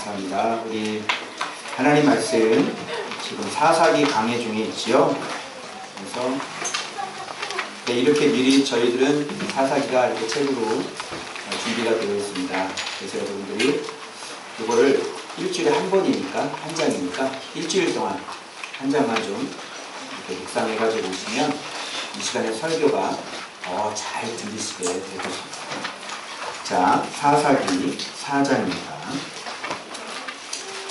감사합니다. 우리 하나님 말씀 지금 사사기 강해 중에 있지요. 그래서 이렇게 미리 저희들은 사사기가 이렇게 책으로 준비가 되어 있습니다. 그래서 여러분들이 이거를 일주일에 한 번이니까, 한 장이니까 일주일 동안 한 장만 좀 이렇게 묵상해가지고 오시면 이 시간에 설교가 더 잘 들리시게 될 것입니다. 자, 사사기 4장입니다.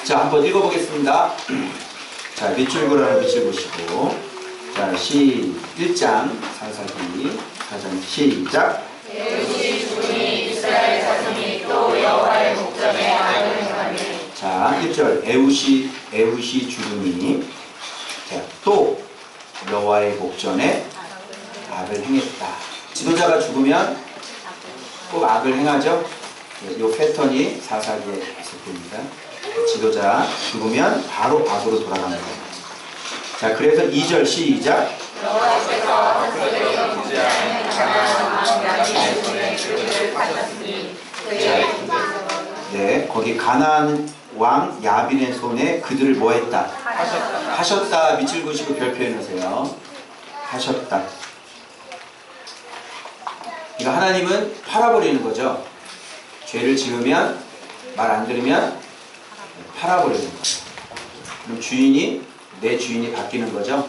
자, 한번 읽어보겠습니다. 자, 밑줄 그려놓은 밑줄 보시고, 자, 1장 사사기 4장 시작. 에우시 주니 이스라엘 자손이 또 여호와의 목전에 악을 행하니. 자, 1절 에우시 주니. 자, 또 여호와의 목전에 악을 행했다. 지도자가 죽으면 꼭 악을 행하죠. 이 패턴이 사사기에 계속됩니다. 지도자 죽으면 바로 악으로 돌아가는 거예요. 자, 그래서 2절 시작. 여호와께서 그들이 범죄하는 가나안 야빈의 손에 그들을 파셨으니 그의 네, 거기 가나안 왕 야빈의 손에 그들을 뭐했다? 하셨다. 밑줄 그시고 별 표현하세요. 하셨다. 그러니까 하나님은 팔아버리는 거죠. 죄를 지으면 말 안 들으면 팔아버리는 거예요. 그럼 내 주인이 바뀌는 거죠.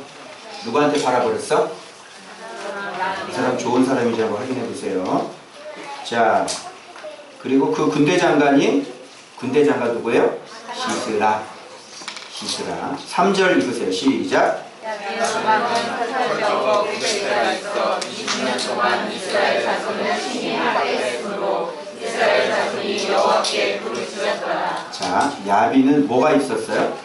누구한테 팔아버렸어? 이 사람 좋은 사람인지 한번 확인해 보세요. 자, 그리고 그 군대 장관 누구예요? 시스라. 3절 읽으세요. 시작. 야빈 왕은 설명과 부대가 있어 20년 동안 이스라엘 자손을 신임하게 했으므로 이스라엘 자손이 여호와께 부르짖었더라. 자, 야빈은 뭐가 있었어요?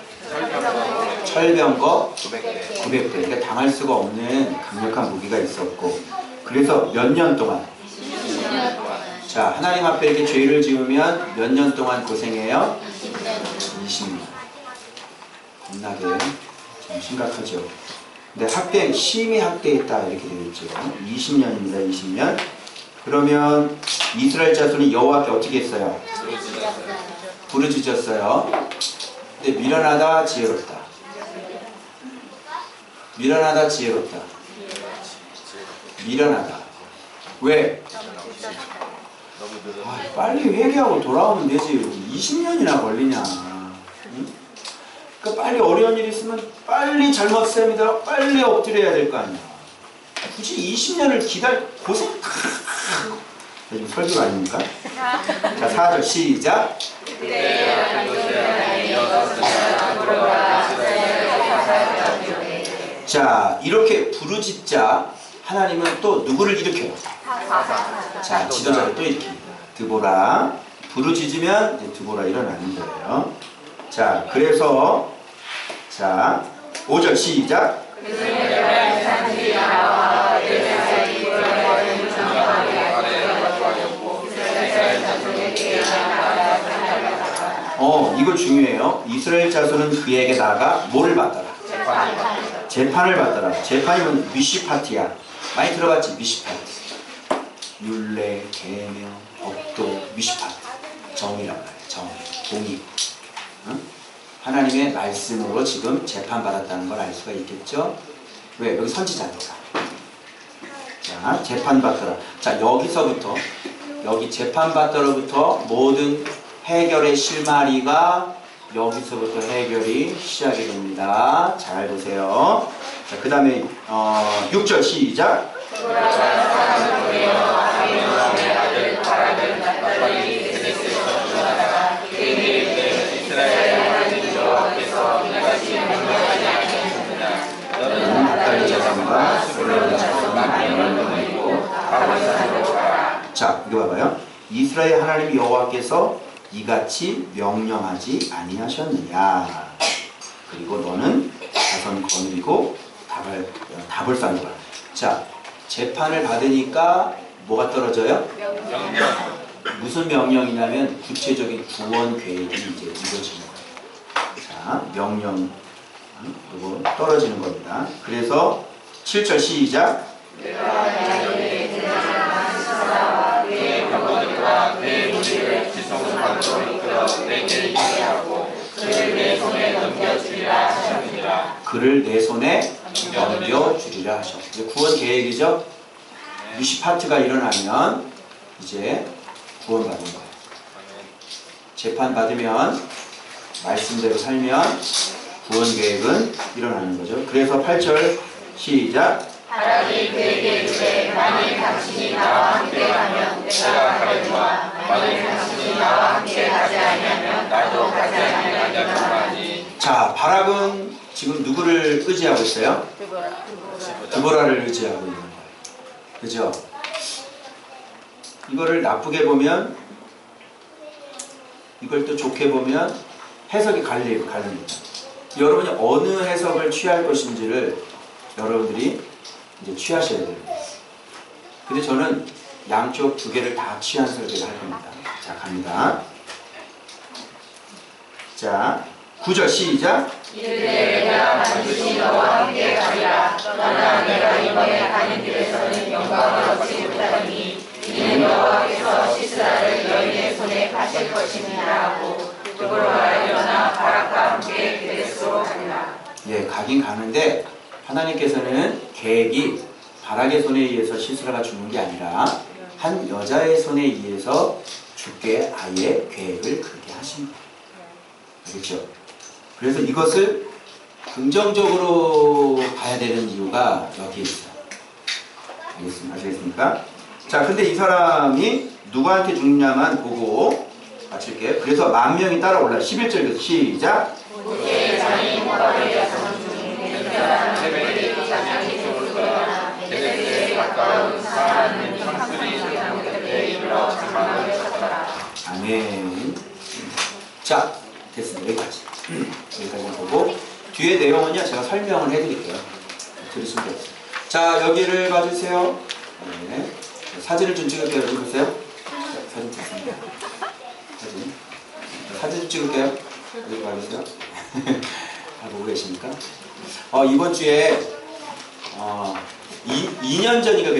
철병거 900대. 그러니까 당할 수가 없는 강력한 무기가 있었고, 그래서 몇 년 동안? 20년 동안. 자, 하나님 앞에 이렇게 죄를 지으면 몇 년 동안 고생해요? 20년. 겁나게 좀 심각하죠. 근데 심히 학대했다 이렇게 되어 있죠. 20년입니다. 20년. 그러면 이스라엘 자손이 여호와께 어떻게 했어요? 부르짖었어요. 근데 미련하다 지혜롭다. 미련하다. 왜? 빨리 회개하고 돌아오면 되지. 20년이나 걸리냐. 응? 그러니까 빨리 어려운 일이 있으면 빨리 잘못했습니다. 빨리 엎드려야 될 거 아니야. 굳이 20년을 고생 요즘 설교가 아닙니까? 자, 4절 시작. 자, 이렇게 부르짖자 하나님은 또 누구를 일으켜요? 자, 지도자를 또 일으킵니다. 드보라. 부르짖으면 이제 드보라 일어나는 거예요. 자, 그래서 자, 5절 시작. 이거 중요해요. 이스라엘 자손은 그에게 나아가 뭐를 받더라? 재판을 받더라. 재판이면 미시파티야. 많이 들어봤지? 미시파티. 율례, 계명, 법도, 미시파티. 정의란 말이야. 정의, 공의. 응? 하나님의 말씀으로 지금 재판받았다는 걸 알 수가 있겠죠? 왜? 여기 선지자니까. 자, 재판받더라. 자, 여기 재판받더라부터 모든 해결의 실마리가 여기서부터 해결이 시작이 됩니다. 잘 보세요. 자, 그 다음에 6절 시작. 자, 이거 봐봐요. 이스라엘 하나님 여호와께서 이같이 명령하지 아니하셨느냐. 그리고 너는 자손 거느리고 답을 쌓는다. 자, 재판을 받으니까 뭐가 떨어져요? 명령. 무슨 명령이냐면 구체적인 구원 계획이 이제 이루어지는 거예요. 자, 명령 그리고 떨어지는 겁니다. 그래서 7절 시작. 내 무리를 지성소로 이끌어 내 길을 손에 넘겨주리라 하셨느니라. 그를 내 손에 넘겨주리라 하셨어요. 구원 계획이죠. 미시파트가 일어나면 이제 구원받은 거예요. 재판 받으면 말씀대로 살면 구원 계획은 일어나는 거죠. 그래서 8절 시작. 하나님 그에게 이르되 만일 당신이 나와 함께 가면 내가 가려니와 만일 당신이 나와 함께 가지 아니하면 나도 가지 아니하리라. 자, 바락은 지금 누구를 의지하고 있어요? 드보라를 의지하고 있는 거예요. 그죠? 이거를 나쁘게 보면, 이걸 또 좋게 보면 해석이 갈립니다. 여러분이 어느 해석을 취할 것인지를 여러분들이 이제 취하셔야 됩니다. 근데 저는 양쪽 두 개를 다 취한 설계를 할 겁니다. 자, 갑니다. 자, 9절 시작. 이르되 내가 반드시 너와 함께 가리라. 그러나 내가 이번에 가는 길에서는 영광을 얻지 못하니 이는 여호와께서 시스라를 너희의 손에 가실 것이니라 하고 드보라가 일어나 바락과 함께 그레스로 가니라. 예, 가긴 가는데 하나님께서는 계획이 바락의 손에 의해서 시스라가 죽는 게 아니라 한 여자의 손에 의해서 죽게 아예 계획을 그렇게 하신 거예요. 그렇죠? 그래서 이것을 긍정적으로 봐야 되는 이유가 여기에 있어요. 아시겠습니까? 자, 근데 이 사람이 누구한테 죽냐만 보고 마칠게요. 그래서 10,000명이 따라올라. 11절에서 시작. 모세의 장이 호박의 여성 중 맹렬한 새벽이 장이 좋을 거야. 베들레헴에 가까운 사하는 상수리 장곁에 이르러 장막을 쳤더라. 아멘. 자, 됐습니다. 여기까지. 여기까지 보고 뒤에 내용은요 제가 설명을 해드릴게요. 들으시면 돼요. 자, 여기를 봐주세요. 네. 사진을 좀 찍을게요. 여기 보세요. 자, 사진 찍습니다. 사진 좀 찍을게요. 여기 봐주세요. 다 보고 계십니까? 이번 주에 2년 전인가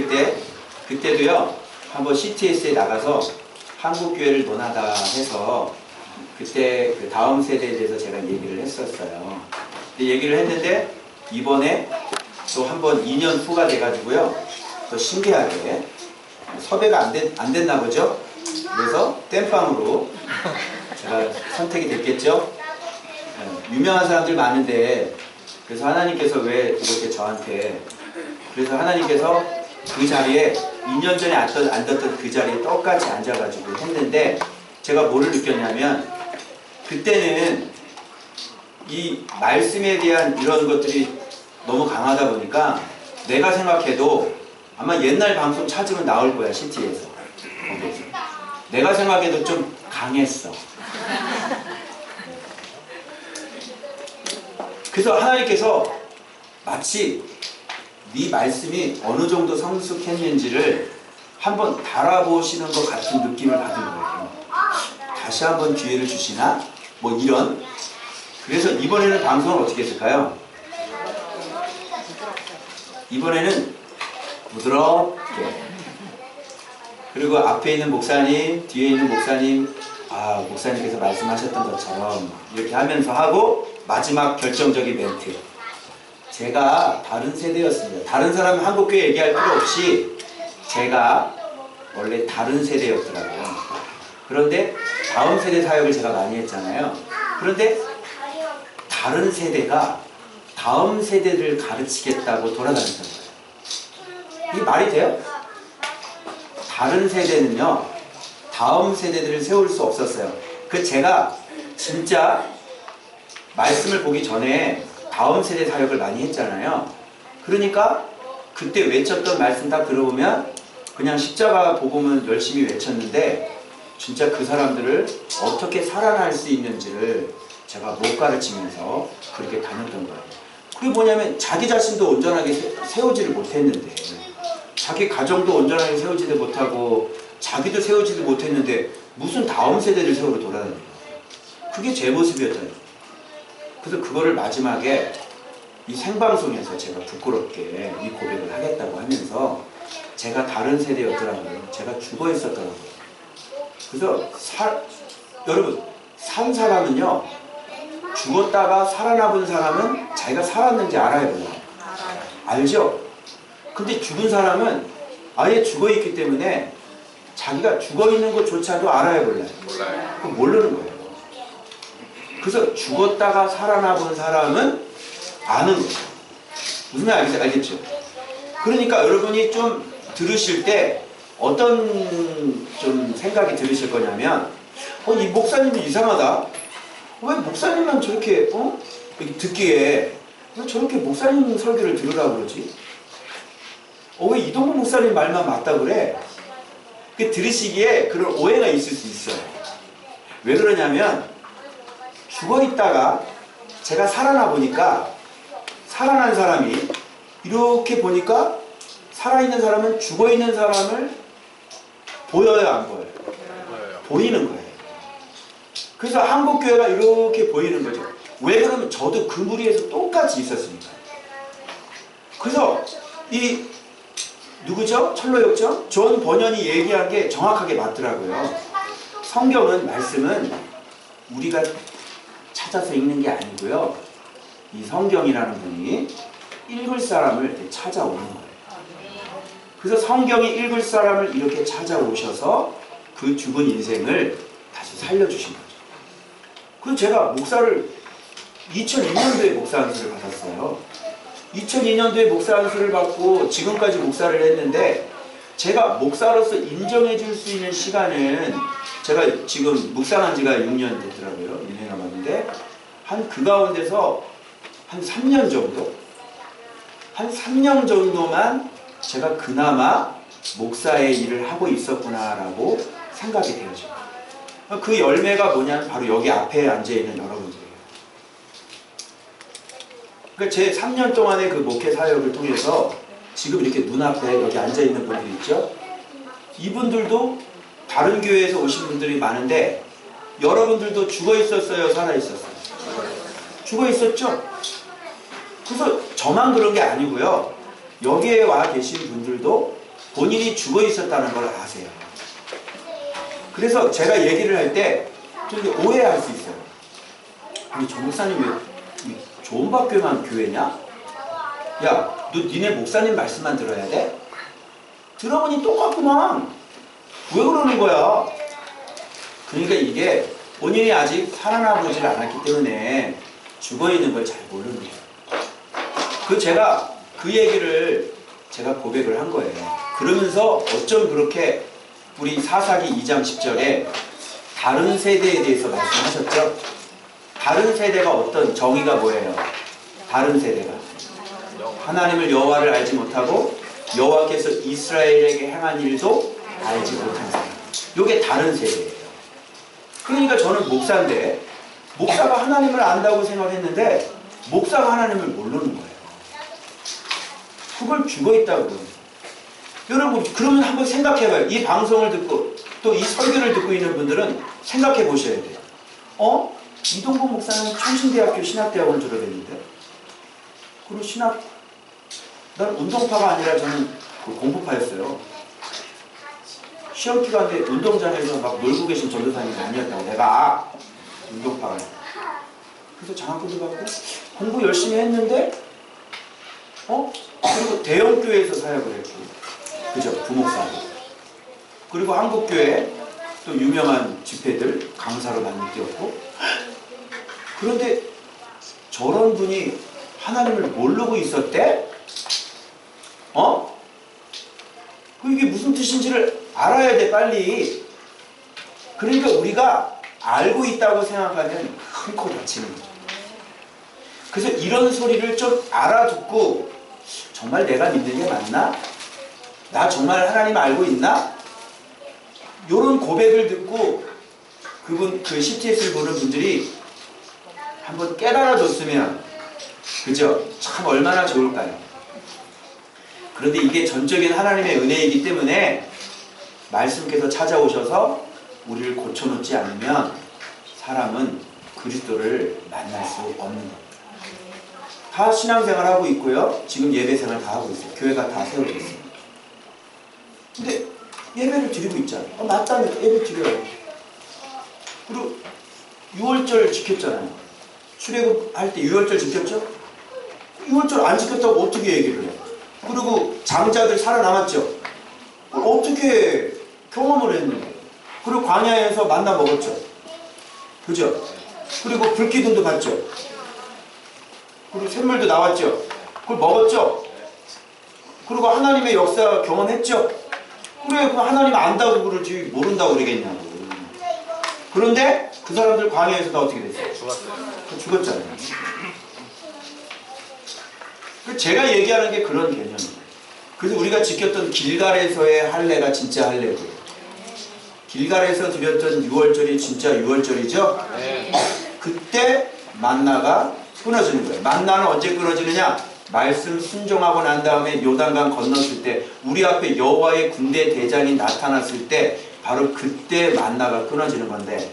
그때도요 한번 CTS에 나가서 한국교회를 논하다 해서 그때 그 다음 세대에 대해서 제가 얘기를 했었어요. 근데 얘기를 했는데 이번에 또 한번 2년 후가 돼가지고요 또 신기하게 섭외가 안 됐나 보죠. 그래서 땜빵으로 제가 선택이 됐겠죠. 유명한 사람들 많은데 그래서 하나님께서 왜 이렇게 저한테 그래서 하나님께서 그 자리에 2년 전에 앉았던 그 자리에 똑같이 앉아가지고 했는데 제가 뭐를 느꼈냐면 그때는 이 말씀에 대한 이런 것들이 너무 강하다 보니까 내가 생각해도 아마 옛날 방송 찾으면 나올 거야. CT에서 거기에서 내가 생각해도 좀 강했어. 그래서 하나님께서 마치 네 말씀이 어느 정도 성숙했는지를 한번 달아보시는 것 같은 느낌을 받은 거예요. 다시 한번 기회를 주시나? 뭐 이런. 그래서 이번에는 방송을 어떻게 했을까요? 이번에는 부드럽게, 그리고 앞에 있는 목사님, 뒤에 있는 목사님, 목사님께서 말씀하셨던 것처럼 이렇게 하면서 하고 마지막 결정적인 멘트. 제가 다른 세대였습니다. 다른 사람 한국교회 얘기할 필요 없이 제가 원래 다른 세대였더라고요. 그런데 다음 세대 사역을 제가 많이 했잖아요. 그런데 다른 세대가 다음 세대를 가르치겠다고 돌아다녔던 거예요. 이게 말이 돼요? 다른 세대는요 다음 세대들을 세울 수 없었어요. 제가 진짜 말씀을 보기 전에 다음 세대 사역을 많이 했잖아요. 그러니까 그때 외쳤던 말씀 다 들어보면 그냥 십자가 복음은 열심히 외쳤는데 진짜 그 사람들을 어떻게 살아날 수 있는지를 제가 못 가르치면서 그렇게 다녔던 거예요. 그게 뭐냐면 자기 자신도 온전하게 세우지를 못했는데, 자기 가정도 온전하게 세우지도 못하고 자기도 세우지도 못했는데 무슨 다음 세대를 세우러 돌아다니는 거예요. 그게 제 모습이었잖아요. 그래서 그거를 마지막에 이 생방송에서 제가 부끄럽게 이 고백을 하겠다고 하면서 제가 다른 세대였더라고요. 제가 죽어 있었더라고요. 그래서 여러분 산 사람은요 죽었다가 살아나 본 사람은 자기가 살았는지 알아야 몰라요. 알죠? 근데 죽은 사람은 아예 죽어있기 때문에 자기가 죽어있는 것조차도 알아야 몰라요. 그럼 모르는 거예요. 그래서 죽었다가 살아나 본 사람은 아는 거예요. 무슨 말 알겠죠? 그러니까 여러분이 좀 들으실 때 어떤 좀 생각이 들으실 거냐면 이 목사님이 이상하다. 왜 목사님만 저렇게 듣기에 왜 저렇게 목사님 설교를 들으라고 그러지? 왜 이동국 목사님 말만 맞다 그래? 들으시기에 그런 오해가 있을 수 있어요. 왜 그러냐면 죽어있다가 제가 살아나 보니까 살아난 사람이 이렇게 보니까 살아있는 사람은 죽어있는 사람을 보여요, 안 보여요? 보이는 거예요. 그래서 한국교회가 이렇게 보이는 거죠. 왜 그러면 저도 그 무리에서 똑같이 있었으니까. 그래서 이 누구죠? 철로역정? 존 번연이 얘기한 게 정확하게 맞더라고요. 성경은 말씀은 우리가 찾아서 읽는 게 아니고요. 이 성경이라는 분이 읽을 사람을 이렇게 찾아오는 거예요. 그래서 성경이 읽을 사람을 이렇게 찾아오셔서 그 죽은 인생을 다시 살려주신 거죠. 그래서 제가 목사를 2002년도에 목사 안수를 받았어요. 2002년도에 목사 안수를 받고 지금까지 목사를 했는데 제가 목사로서 인정해 줄 수 있는 시간은 제가 지금 묵상한 지가 6년 됐더라고요. 1년 남았는데 한 그 가운데서 한 3년 정도? 한 3년 정도만 제가 그나마 목사의 일을 하고 있었구나라고 생각이 되어져요. 그 열매가 뭐냐면 바로 여기 앞에 앉아있는 여러분들이에요. 그러니까 제 3년 동안의 그 목회 사역을 통해서 지금 이렇게 눈앞에 여기 앉아있는 분들 있죠? 이분들도 다른 교회에서 오신 분들이 많은데 여러분들도 죽어있었어요? 살아있었어요? 죽어있었죠? 그래서 저만 그런 게 아니고요. 여기에 와 계신 분들도 본인이 죽어있었다는 걸 아세요. 그래서 제가 얘기를 할 때 좀 오해할 수 있어요. 아니 조 목사님 왜 조은박교만 교회냐? 야, 너 니네 목사님 말씀만 들어야 돼? 들어보니 똑같구만. 왜 그러는 거야? 그러니까 이게 본인이 아직 살아나 보질 않았기 때문에 죽어있는 걸 잘 모르는 거예요. 제가 그 얘기를 제가 고백을 한 거예요. 그러면서 어쩜 그렇게 우리 사사기 2장 10절에 다른 세대에 대해서 말씀하셨죠? 다른 세대가 어떤 정의가 뭐예요? 다른 세대가 하나님을 여호와를 알지 못하고 여호와께서 이스라엘에게 행한 일도 알지 못한 사람. 이게 다른 세대예요. 그러니까 저는 목사인데 목사가 하나님을 안다고 생각했는데 목사가 하나님을 모르는 거예요. 그걸 죽어있다고 그러는 거예요. 여러분 그러면 한번 생각해봐요. 이 방송을 듣고 또 이 설교를 듣고 있는 분들은 생각해 보셔야 돼요. 이동국 목사는 총신대학교 신학대학원 졸업했는데 그리고 난 운동파가 아니라 저는 공부파였어요. 시험 기간에 운동장에서 막 놀고 계신 전도사님이 아니었다고 내가 운동파가. 그래서 장학금도 받고 공부 열심히 했는데 그리고 대형교회에서 사역을 했고 그죠? 부목사로. 그리고 한국교회 또 유명한 집회들 강사로 많이 뛰었고 그런데 저런 분이 하나님을 모르고 있었대? 이게 무슨 뜻인지를 알아야 돼 빨리. 그러니까 우리가 알고 있다고 생각하면 큰 코 다치는 거죠. 그래서 이런 소리를 좀 알아듣고 정말 내가 믿는 게 맞나? 나 정말 하나님 알고 있나? 요런 고백을 듣고 그 CTS를 보는 분들이 한번 깨달아줬으면 그죠? 참 얼마나 좋을까요? 그런데 이게 전적인 하나님의 은혜이기 때문에 말씀께서 찾아오셔서 우리를 고쳐놓지 않으면 사람은 그리스도를 만날 수 없는 겁니다. 다 신앙생활 하고 있고요. 지금 예배생활 다 하고 있어요. 교회가 다 세워져 있어요. 근데 예배를 드리고 있잖아요. 맞다니까 예배 드려요. 그리고 6월절 지켰잖아요. 출애굽할 때 유월절 지켰죠? 유월절 안 지켰다고 어떻게 얘기를 해? 그리고 장자들 살아남았죠? 어떻게 경험을 했는데? 그리고 광야에서 만나 먹었죠? 그죠? 그리고 불기둥도 봤죠? 그리고 샘물도 나왔죠? 그걸 먹었죠? 그리고 하나님의 역사 경험했죠? 그래, 그 하나님 안다고 그러지 모른다고 그러겠냐고. 그런데 그 사람들 광야에서 다 어떻게 됐어요? 죽었잖아요. 제가 얘기하는 게 그런 개념이에요. 그래서 우리가 지켰던 길갈에서의 할례가 진짜 할례고요. 길갈에서 드렸던 유월절이 진짜 유월절이죠? 네. 그때 만나가 끊어지는 거예요. 만나는 언제 끊어지느냐? 말씀 순종하고 난 다음에 요단강 건넜을 때 우리 앞에 여호와의 군대 대장이 나타났을 때 바로 그때 만나가 끊어지는 건데,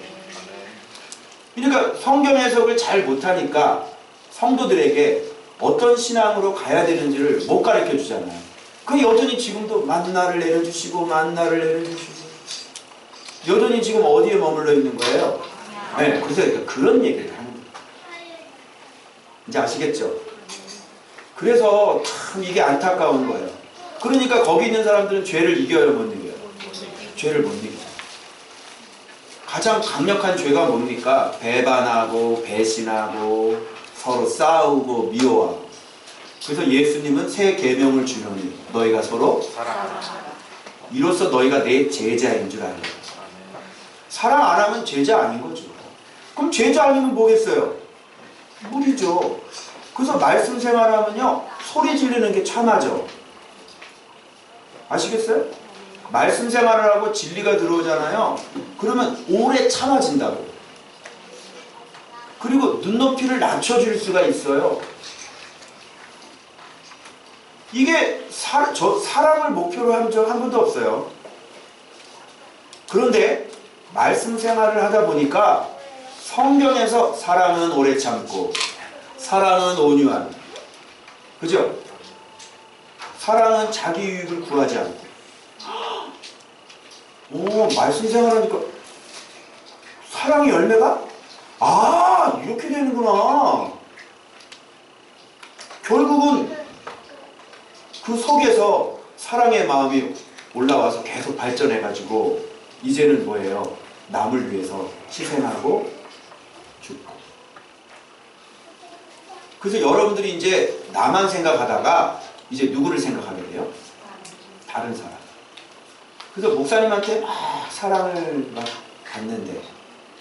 그러니까 성경 해석을 잘 못하니까 성도들에게 어떤 신앙으로 가야 되는지를 못 가르쳐 주잖아요. 그 여전히 지금도 만나를 내려주시고 만나를 내려주시고 여전히 지금 어디에 머물러 있는 거예요? 네, 그래서 그런 얘기를 하는 거예요. 이제 아시겠죠? 그래서 참 이게 안타까운 거예요. 그러니까 거기 있는 사람들은 죄를 이겨요, 못 이겨요? 죄를 못 이겨요. 가장 강력한 죄가 뭡니까? 배반하고 배신하고 서로 싸우고 미워하고. 그래서 예수님은 새 계명을 주노니 너희가 서로 이로써 너희가 내 제자인 줄 알라. 사랑 안 하면 제자 아닌 거죠. 그럼 제자 아니면 뭐겠어요? 무리죠. 그래서 말씀 생활하면요 소리 지르는 게 참하죠. 아시겠어요? 말씀 생활을 하고 진리가 들어오잖아요. 그러면 오래 참아진다고. 그리고 눈높이를 낮춰줄 수가 있어요. 이게 사랑을 목표로 한 적 한 번도 없어요. 그런데 말씀 생활을 하다 보니까 성경에서 사랑은 오래 참고 사랑은 온유한, 그죠? 사랑은 자기 유익을 구하지 않고. 오, 말씀 생활하니까 사랑의 열매가? 아, 이렇게 되는구나. 결국은 그 속에서 사랑의 마음이 올라와서 계속 발전해가지고 이제는 뭐예요? 남을 위해서 희생하고 죽고. 그래서 여러분들이 이제 나만 생각하다가 이제 누구를 생각하게 돼요? 다른 사람. 그래서 목사님한테 막 사랑을 막 받는데,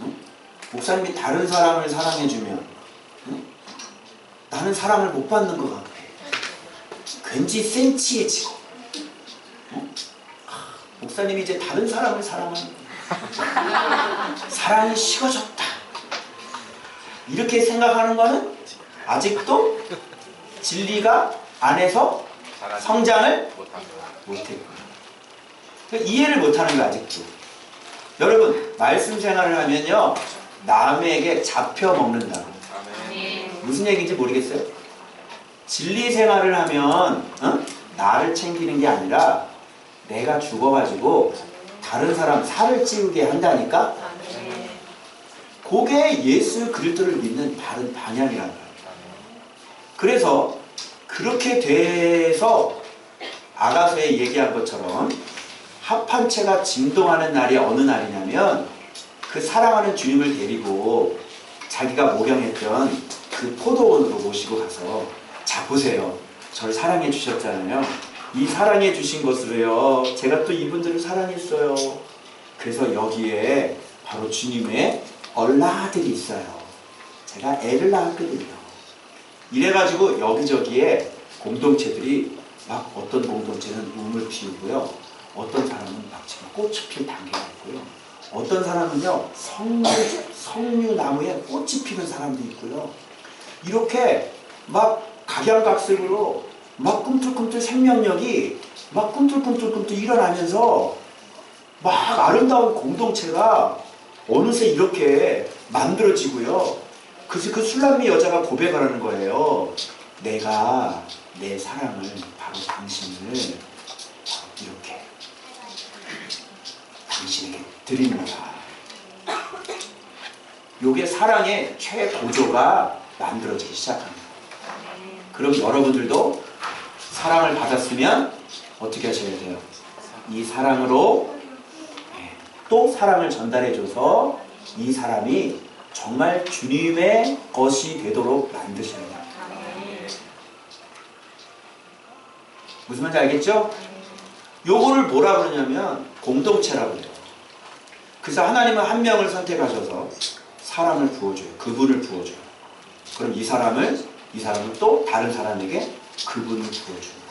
응? 목사님이 다른 사람을 사랑해주면, 응? 나는 사랑을 못 받는 것 같아. 왠지 센치해지고, 응? 목사님이 이제 다른 사람을 사랑하는 거야. 사랑이 식어졌다. 이렇게 생각하는 거는 아직도 진리가 안에서 성장을 못했고, 이해를 못하는 거 아직도. 여러분, 말씀 생활을 하면요 남에게 잡혀 먹는다고. 무슨 얘기인지 모르겠어요? 진리 생활을 하면 나를 챙기는 게 아니라 내가 죽어가지고 다른 사람 살을 찌우게 한다니까. 그게 예수 그리스도를 믿는 바른 방향이라는 거예요. 그래서 그렇게 돼서 아가서에 얘기한 것처럼 합한체가 진동하는 날이 어느 날이냐면 그 사랑하는 주님을 데리고 자기가 목양했던 그 포도원으로 모시고 가서, 자 보세요, 저를 사랑해 주셨잖아요. 이 사랑해 주신 것으로요 제가 또 이분들을 사랑했어요. 그래서 여기에 바로 주님의 얼라들이 있어요. 제가 애를 낳았거든요. 이래가지고 여기저기에 공동체들이 막, 어떤 공동체는 우물 피우고요, 어떤 사람은 막 지금 꽃이 필 단계가 있고요, 어떤 사람은요 석류나무에 꽃이 피는 사람도 있고요. 이렇게 막 각양각색으로 막 꿈틀꿈틀 생명력이 막 꿈틀꿈틀 일어나면서 막 아름다운 공동체가 어느새 이렇게 만들어지고요. 그래서 그 술람미 여자가 고백을 하는 거예요. 내가 내 사랑을 바로 당신을 이렇게 당신에게 드립니다. 요게 사랑의 최고조가 만들어지기 시작합니다. 그럼 여러분들도 사랑을 받았으면 어떻게 하셔야 돼요? 이 사랑으로 또 사랑을 전달해줘서 이 사람이 정말 주님의 것이 되도록 만드셔야 돼요. 무슨 말인지 알겠죠? 요거를 뭐라 그러냐면 공동체라고 그래요. 그래서 하나님은 한 명을 선택하셔서 사랑을 부어줘요. 그분을 부어줘요. 그럼 이 사람은 또 다른 사람에게 그분을 부어줘요.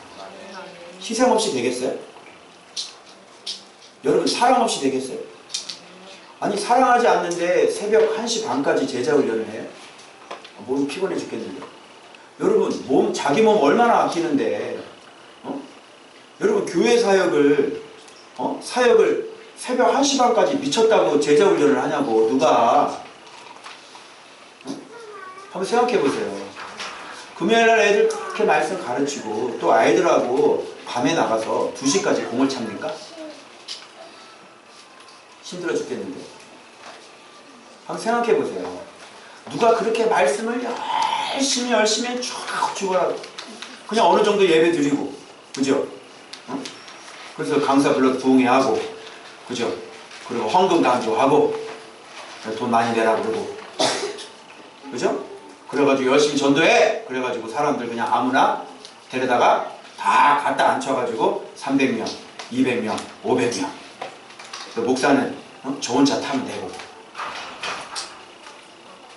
희생 없이 되겠어요? 여러분 사랑 없이 되겠어요? 아니 사랑하지 않는데 새벽 1시 반까지 제자 훈련을 해요? 몸이 피곤해 죽겠는데. 여러분 자기 몸 얼마나 아끼는데 여러분 교회 사역을 새벽 1시 반까지 미쳤다고 제자 훈련을 하냐고 누가 한번 생각해 보세요. 금요일날 애들 그렇게 말씀 가르치고 또 아이들하고 밤에 나가서 2시까지 공을 찹니까? 힘들어 죽겠는데. 한번 생각해 보세요. 누가 그렇게 말씀을 열심히 쭉 죽어라 그냥 어느 정도 예배 드리고 그죠? 그래서 강사 불러서 부흥회하고 그죠? 그리고 헌금 강조하고 돈 많이 내라 그러고 그죠? 그래가지고 열심히 전도해! 그래가지고 사람들 그냥 아무나 데려다가 다 갖다 앉혀가지고 300명, 200명, 500명 목사는 좋은 차 타면 되고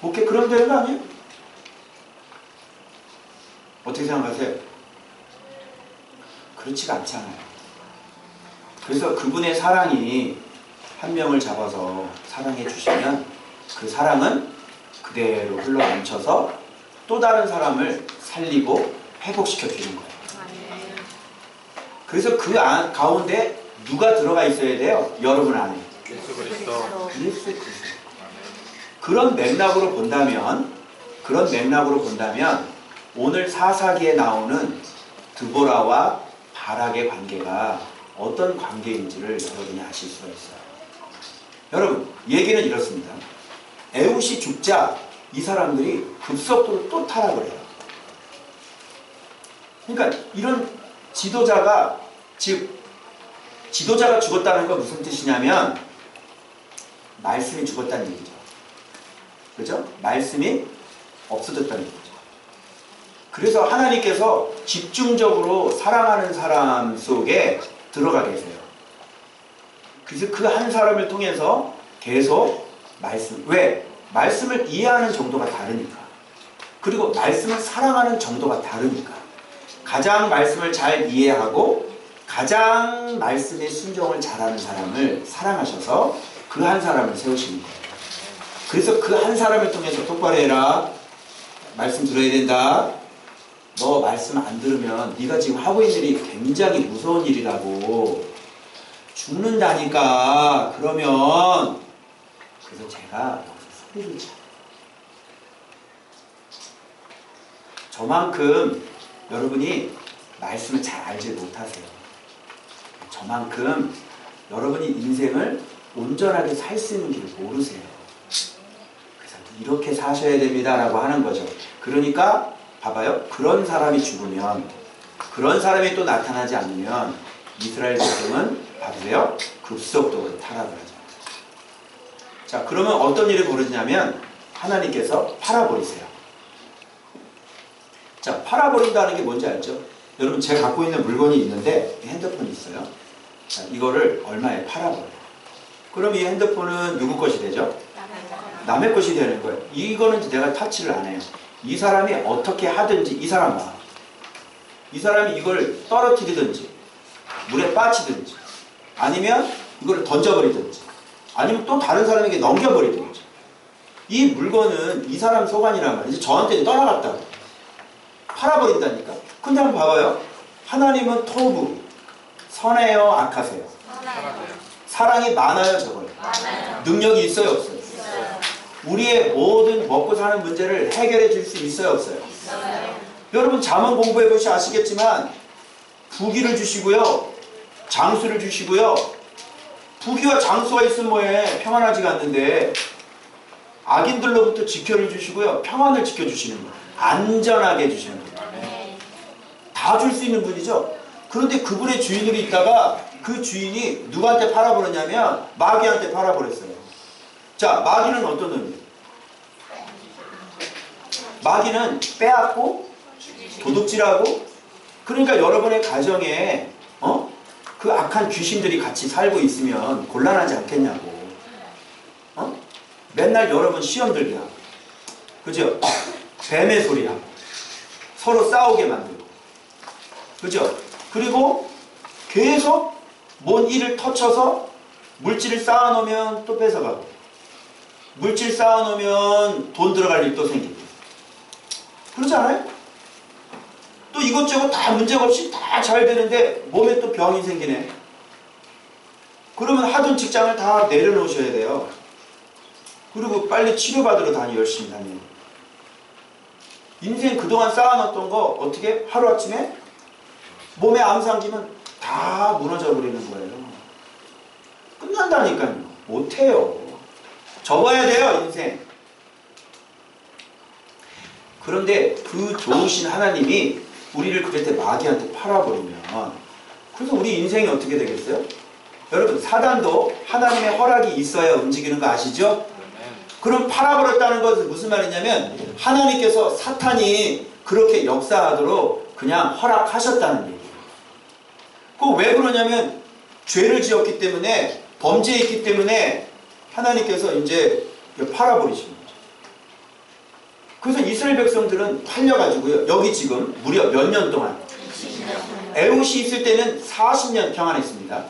오케이 그럼 되는 거 아니에요? 어떻게 생각하세요? 그렇지가 않잖아요. 그래서 그분의 사랑이 한 명을 잡아서 사랑해 주시면 그 사랑은 그대로 흘러넘쳐서 또 다른 사람을 살리고 회복시켜 주는 거예요. 그래서 그 가운데 누가 들어가 있어야 돼요? 여러분 안에. 예수 그리스도. 예수 그리스도. 그런 맥락으로 본다면 오늘 사사기에 나오는 드보라와 바락의 관계가 어떤 관계인지를 여러분이 아실 수가 있어요. 여러분 얘기는 이렇습니다. 에훗이 죽자 이 사람들이 급속도로 또 타락을 해요. 그러니까 이런 지도자가 죽었다는 건 무슨 뜻이냐면 말씀이 죽었다는 얘기죠. 그죠? 말씀이 없어졌다는 얘기죠. 그래서 하나님께서 집중적으로 사랑하는 사람 속에 들어가 계세요. 그래서 그 한 사람을 통해서 계속 왜? 말씀을 이해하는 정도가 다르니까. 그리고 말씀을 사랑하는 정도가 다르니까. 가장 말씀을 잘 이해하고 가장 말씀의 순종을 잘하는 사람을 사랑하셔서 그 한 사람을 세우시는 거예요. 그래서 그 한 사람을 통해서 똑바로 해라. 말씀 들어야 된다. 너 말씀 안 들으면 네가 지금 하고 있는 일이 굉장히 무서운 일이라고. 죽는다니까. 그러면 그래서 제가 여기서 소리를 쳐. 저만큼 여러분이 말씀을 잘 알지 못하세요. 저만큼 여러분이 인생을 온전하게 살 수 있는 길을 모르세요. 그래서 이렇게 사셔야 됩니다 라고 하는 거죠. 그러니까 봐봐요. 그런 사람이 죽으면, 그런 사람이 또 나타나지 않으면 이스라엘 백성은 봐보세요. 급속도로 타락을 하죠. 자, 그러면 어떤 일이 벌어지냐면 하나님께서 팔아버리세요. 자, 팔아버린다는 게 뭔지 알죠? 여러분 제가 갖고 있는 물건이 있는데 핸드폰이 있어요. 자, 이거를 얼마에 팔아버려요. 그럼 이 핸드폰은 누구 것이 되죠? 남의 것이 되는 거예요. 이거는 내가 타치를 안 해요. 이 사람이 어떻게 하든지 이 사람이 이걸 떨어뜨리든지 물에 빠지든지 아니면 이걸 던져버리든지 아니면 또 다른 사람에게 넘겨버리든지 이 물건은 이 사람 소관이란 말이지 저한테 떠나갔다고 팔아버린다니까. 근데 한번 봐봐요. 하나님은 토부 선해요 악하세요? 사랑이 많아요 적어요? 능력이 있어요 없어요? 우리의 모든 먹고 사는 문제를 해결해 줄 수 있어요 없어요? 여러분 잠언 공부해 보시 아시겠지만 부귀를 주시고요 장수를 주시고요. 부귀와 장수가 있으면 뭐해? 평안하지가 않는데 악인들로부터 지켜를 주시고요. 평안을 지켜주시는 거예요. 안전하게 해주시는 거예요. 다 줄 수 있는 분이죠. 그런데 그분의 주인으로 있다가 그 주인이 누구한테 팔아버렸냐면 마귀한테 팔아버렸어요. 자, 마귀는 어떤 놈이에요? 마귀는 빼앗고 도둑질하고, 그러니까 여러분의 가정에 그 악한 귀신들이 같이 살고 있으면 곤란하지 않겠냐고. 맨날 여러분 시험 들게 하고, 그죠? 뱀의 소리하고 서로 싸우게 만들고, 그죠? 그리고 계속 뭔 일을 터쳐서 물질을 쌓아놓으면 또 뺏어가고, 물질 쌓아놓으면 돈 들어갈 일 또 생기고, 그렇지 않아요? 또 이것저것 다 문제가 없이 다 잘 되는데 몸에 또 병이 생기네. 그러면 하던 직장을 다 내려놓으셔야 돼요. 그리고 빨리 치료받으러 열심히 다녀요. 인생 그동안 쌓아놨던 거 어떻게 하루아침에 몸에 암 생기면 다 무너져 버리는 거예요. 끝난다니까요. 못해요. 접어야 돼요, 인생. 그런데 그 좋으신 하나님이 우리를 그럴 때 마귀한테 팔아버리면, 그래서 우리 인생이 어떻게 되겠어요? 여러분, 사단도 하나님의 허락이 있어야 움직이는 거 아시죠? 그럼 팔아버렸다는 것은 무슨 말이냐면 하나님께서 사탄이 그렇게 역사하도록 그냥 허락하셨다는 얘기예요. 그 왜 그러냐면 죄를 지었기 때문에, 범죄했기 때문에 하나님께서 이제 팔아버리신 거죠. 그래서 이스라엘 백성들은 팔려가지고요, 여기 지금 무려 몇 년 동안, 에훗이 있을 때는 40년 평안했습니다.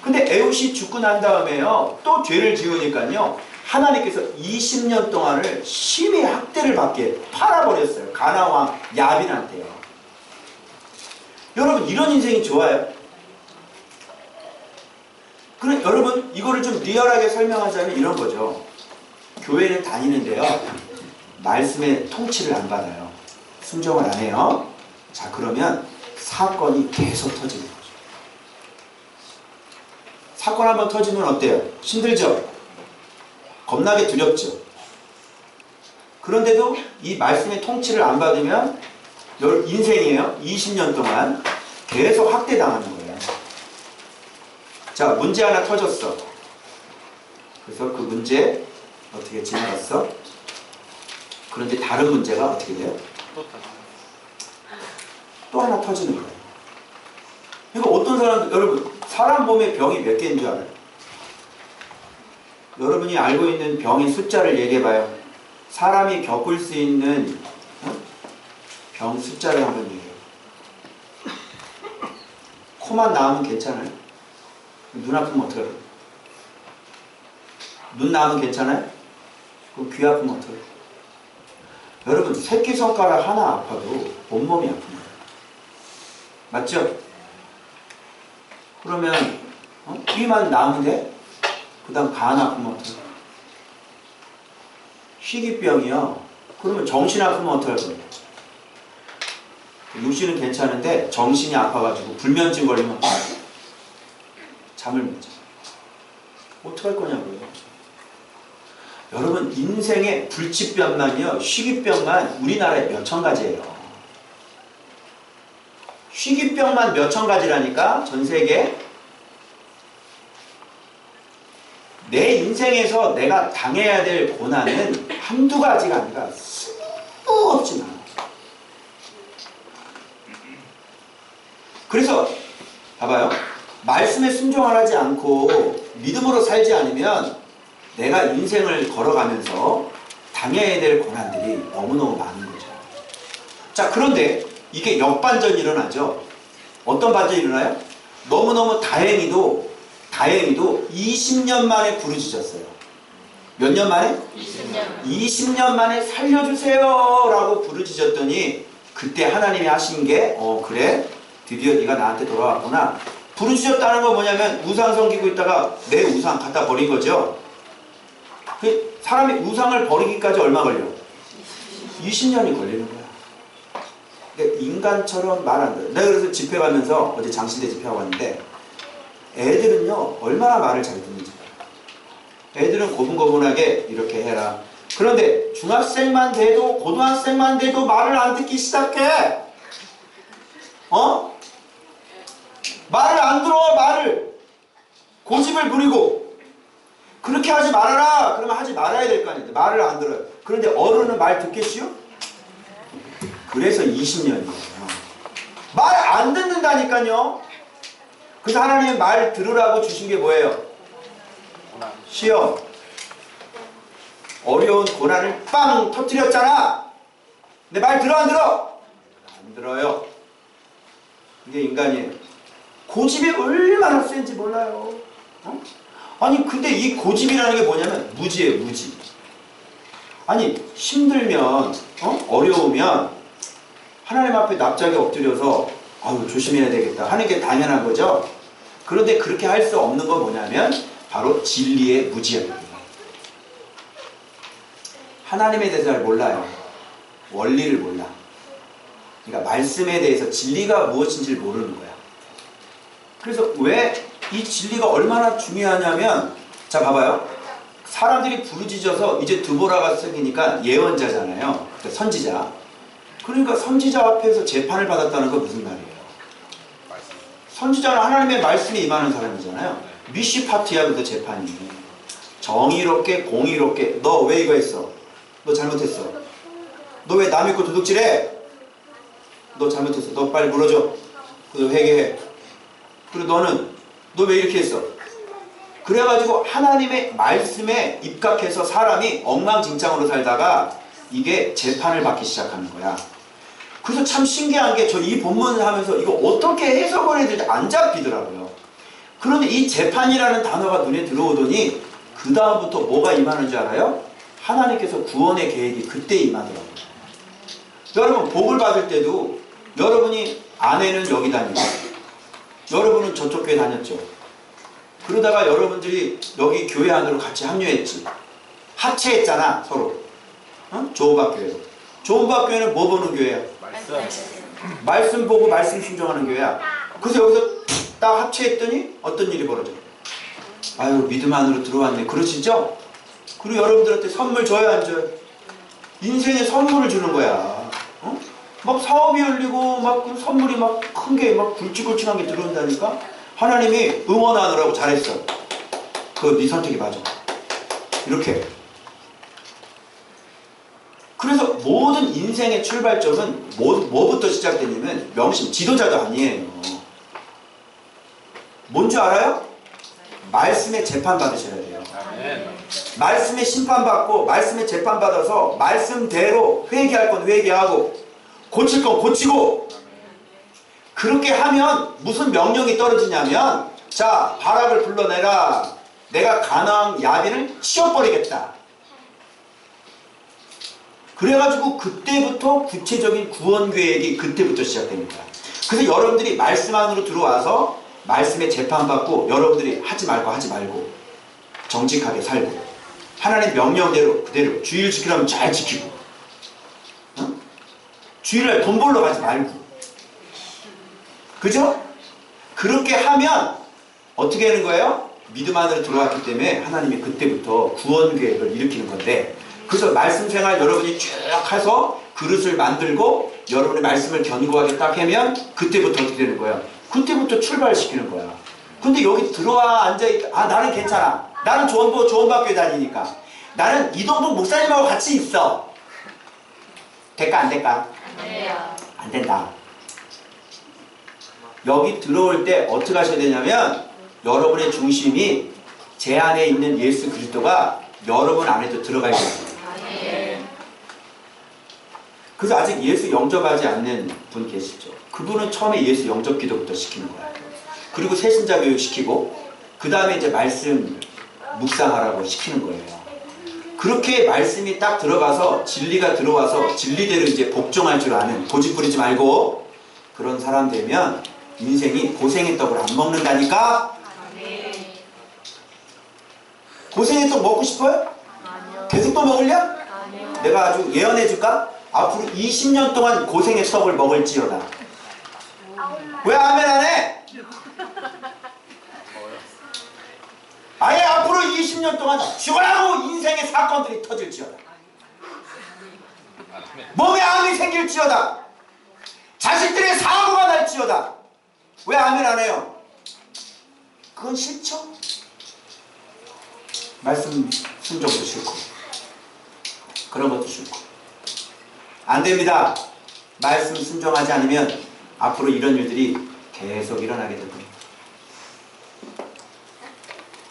근데 에훗이 죽고 난 다음에요, 또 죄를 지으니까요, 하나님께서 20년 동안을 심히 학대를 받게 팔아버렸어요. 가나안 왕 야빈한테요. 여러분, 이런 인생이 좋아요? 그럼 여러분, 이거를 좀 리얼하게 설명하자면 이런 거죠. 교회를 다니는데요, 말씀의 통치를 안 받아요. 순종을 안 해요. 자, 그러면 사건이 계속 터지는 거죠. 사건 한번 터지면 어때요? 힘들죠? 겁나게 두렵죠? 그런데도 이 말씀의 통치를 안 받으면 인생이에요. 20년 동안 계속 학대당하는 거예요. 자, 문제 하나 터졌어. 그래서 그 문제 어떻게 지나갔어? 그런데 다른 문제가 어떻게 돼요? 또 하나 터지는 거예요. 그러니까 어떤 사람도, 여러분, 사람 몸에 병이 몇 개인 줄 알아요? 여러분이 알고 있는 병의 숫자를 얘기해봐요. 사람이 겪을 수 있는 병 숫자를 한번 얘기해요. 코만 나오면 괜찮아요? 눈 아프면 어떡해요? 눈 나오면 괜찮아요? 그럼 귀 아프면 어떡해요? 여러분, 새끼손가락 하나 아파도 온몸이 아픈 거예요. 맞죠? 그러면 귀만 나오면 돼? 그 다음 간 아프면 어떡해요? 희귀병이요. 그러면 정신 아프면 어떡할 거예요? 육신은 괜찮은데 정신이 아파가지고 불면증 걸리면 잠을 못 자. 어떡할 거냐고요. 여러분, 인생의 불치병만요, 희귀병만 우리나라에 몇천 가지예요. 희귀병만 몇천 가지라니까, 전 세계. 내 인생에서 내가 당해야 될 고난은 한두 가지가 아니라 수도 없지 않아. 그래서 봐봐요. 말씀에 순종을 하지 않고 믿음으로 살지 않으면 내가 인생을 걸어가면서 당해야 될 고난들이 너무너무 많은 거죠. 자, 그런데 이게 역반전이 일어나죠. 어떤 반전이 일어나요? 너무너무 다행히도 20년 만에 부르짖었어요. 몇 년 만에? 20년 만에 살려주세요 라고 부르짖었더니 그때 하나님이 하신 게 그래? 드디어 네가 나한테 돌아왔구나. 부르짖었다는 건 뭐냐면 우상 섬기고 있다가 내 우상 갖다 버린 거죠. 그 사람이 우상을 버리기까지 얼마 걸려? 20년이 걸리는 거야. 근데 인간처럼 말 안 돼. 내가 그래서 집회 가면서 어제 장신대 집회하고 왔는데 애들은요 얼마나 말을 잘 듣는지. 애들은 고분고분하게 이렇게 해라 그런데 중학생만 돼도 고등학생만 돼도 말을 안 듣기 시작해. 말을 안 들어. 말을 고집을 부리고 그렇게 하지 말아라 그러면 하지 말아야 될 거 아니에요. 말을 안 들어요. 그런데 어른은 말 듣겠시요? 그래서 20년이에요. 말 안 듣는다니까요. 그래서 하나님은 말 들으라고 주신 게 뭐예요? 시험. 어려운 고난을 빵 터뜨렸잖아. 근데 말 들어 안 들어? 안 들어요. 이게 인간이에요. 고집이 얼마나 센지 몰라요. 아니 근데 이 고집이라는 게 뭐냐면 무지예요. 무지. 아니 힘들면 어려우면 하나님 앞에 납작에 엎드려서 아유 조심해야 되겠다 하는 게 당연한 거죠. 그런데 그렇게 할 수 없는 건 뭐냐면 바로 진리의 무지입니다. 하나님에 대해서 잘 몰라요. 원리를 몰라. 그러니까 말씀에 대해서 진리가 무엇인지를 모르는 거야. 그래서 왜 이 진리가 얼마나 중요하냐면 자 봐봐요. 사람들이 부르짖어서 이제 드보라가 생기니까 예언자잖아요. 선지자. 그러니까 선지자 앞에서 재판을 받았다는 건 무슨 말이에요? 선지자는 하나님의 말씀이 임하는 사람이잖아요. 미시파트야 그 재판이. 정의롭게 공의롭게. 너 왜 이거 했어? 너 잘못했어. 너 왜 남 믿고 도둑질해? 너 잘못했어. 너 빨리 물어줘. 그래서 회개해. 그리고 너는 너 왜 이렇게 했어? 그래가지고 하나님의 말씀에 입각해서 사람이 엉망진창으로 살다가 이게 재판을 받기 시작하는 거야. 그래서 참 신기한 게 저 이 본문을 하면서 이거 어떻게 해석을 해야 될지 안 잡히더라고요. 그런데 이 재판이라는 단어가 눈에 들어오더니 그 다음부터 뭐가 임하는 줄 알아요? 하나님께서 구원의 계획이 그때 임하더라고요. 여러분 복을 받을 때도 여러분이 아내는 여기 다니고 여러분은 저쪽 교회 다녔죠. 그러다가 여러분들이 여기 교회 안으로 같이 합류했지. 합체했잖아 서로. 조호박교회로. 조호박교회는 뭐 보는 교회야? 말씀 보고 말씀 순종하는 교회야. 그래서 여기서 딱 합체했더니 어떤 일이 벌어져? 아유 믿음 안으로 들어왔네. 그러시죠? 그리고 여러분들한테 선물 줘야 안 줘요? 인생에 선물을 주는 거야. 막 사업이 열리고 막 선물이 막 큰 게 막 굵직굵직한 게 들어온다니까? 하나님이 응원하느라고 잘했어. 그거 네 선택이 맞아. 이렇게. 그래서 모든 인생의 출발점은 뭐부터 시작되냐면 명심, 지도자도 아니에요. 뭔 줄 알아요? 말씀에 재판 받으셔야 돼요. 말씀에 심판받고 말씀에 재판받아서 말씀대로 회개할 건 회개하고 고칠 건 고치고. 그렇게 하면 무슨 명령이 떨어지냐면 자 바락을 불러내라. 내가 가나안 야빈을 치워버리겠다. 그래가지고 그때부터 구체적인 구원 계획이 그때부터 시작됩니다. 그래서 여러분들이 말씀 안으로 들어와서 말씀에 재판받고 여러분들이 하지 말고 정직하게 살고 하나님 명령대로 그대로 주의를 지키려면 잘 지키고 주일날 돈 벌러 가지 말고. 그죠? 그렇게 하면 어떻게 하는 거예요? 믿음 안으로 들어왔기 때문에 하나님이 그때부터 구원 계획을 일으키는 건데 그래서 말씀 생활 여러분이 쭉 해서 그릇을 만들고 여러분의 말씀을 견고하게 딱 하면 그때부터 어떻게 되는 거예요? 그때부터 출발시키는 거야. 근데 여기 들어와 앉아있다. 아 나는 괜찮아. 나는 조원박교회 다니니까. 나는 이동복 목사님하고 같이 있어. 될까 안 될까? 안 된다. 여기 들어올 때 어떻게 하셔야 되냐면 여러분의 중심이 제 안에 있는 예수 그리스도가 여러분 안에도 들어가야 돼요. 그래서 아직 예수 영접하지 않는 분 계시죠. 그분은 처음에 예수 영접 기도부터 시키는 거예요. 그리고 새신자 교육 시키고 그 다음에 이제 말씀 묵상하라고 시키는 거예요. 그렇게 말씀이 딱 들어가서 진리가 들어와서 진리대로 이제 복종할 줄 아는 고집 부리지 말고 그런 사람 되면 인생이 고생의 떡을 안 먹는다니까. 고생의 떡 먹고 싶어요? 계속 또 먹으려? 내가 아주 예언해 줄까? 앞으로 20년 동안 고생의 떡을 먹을지어다. 왜 아멘 안 해? 아예 앞으로 20년 동안 죽어라고 인생의 사건들이 터질지어다. 몸에 암이 생길지어다. 자식들의 사고가 날지어다. 왜 아멘 안 해요? 그건 싫죠? 말씀 순종도 싫고 그런 것도 싫고 안 됩니다. 말씀 순종하지 않으면 앞으로 이런 일들이 계속 일어나게 될 겁니다.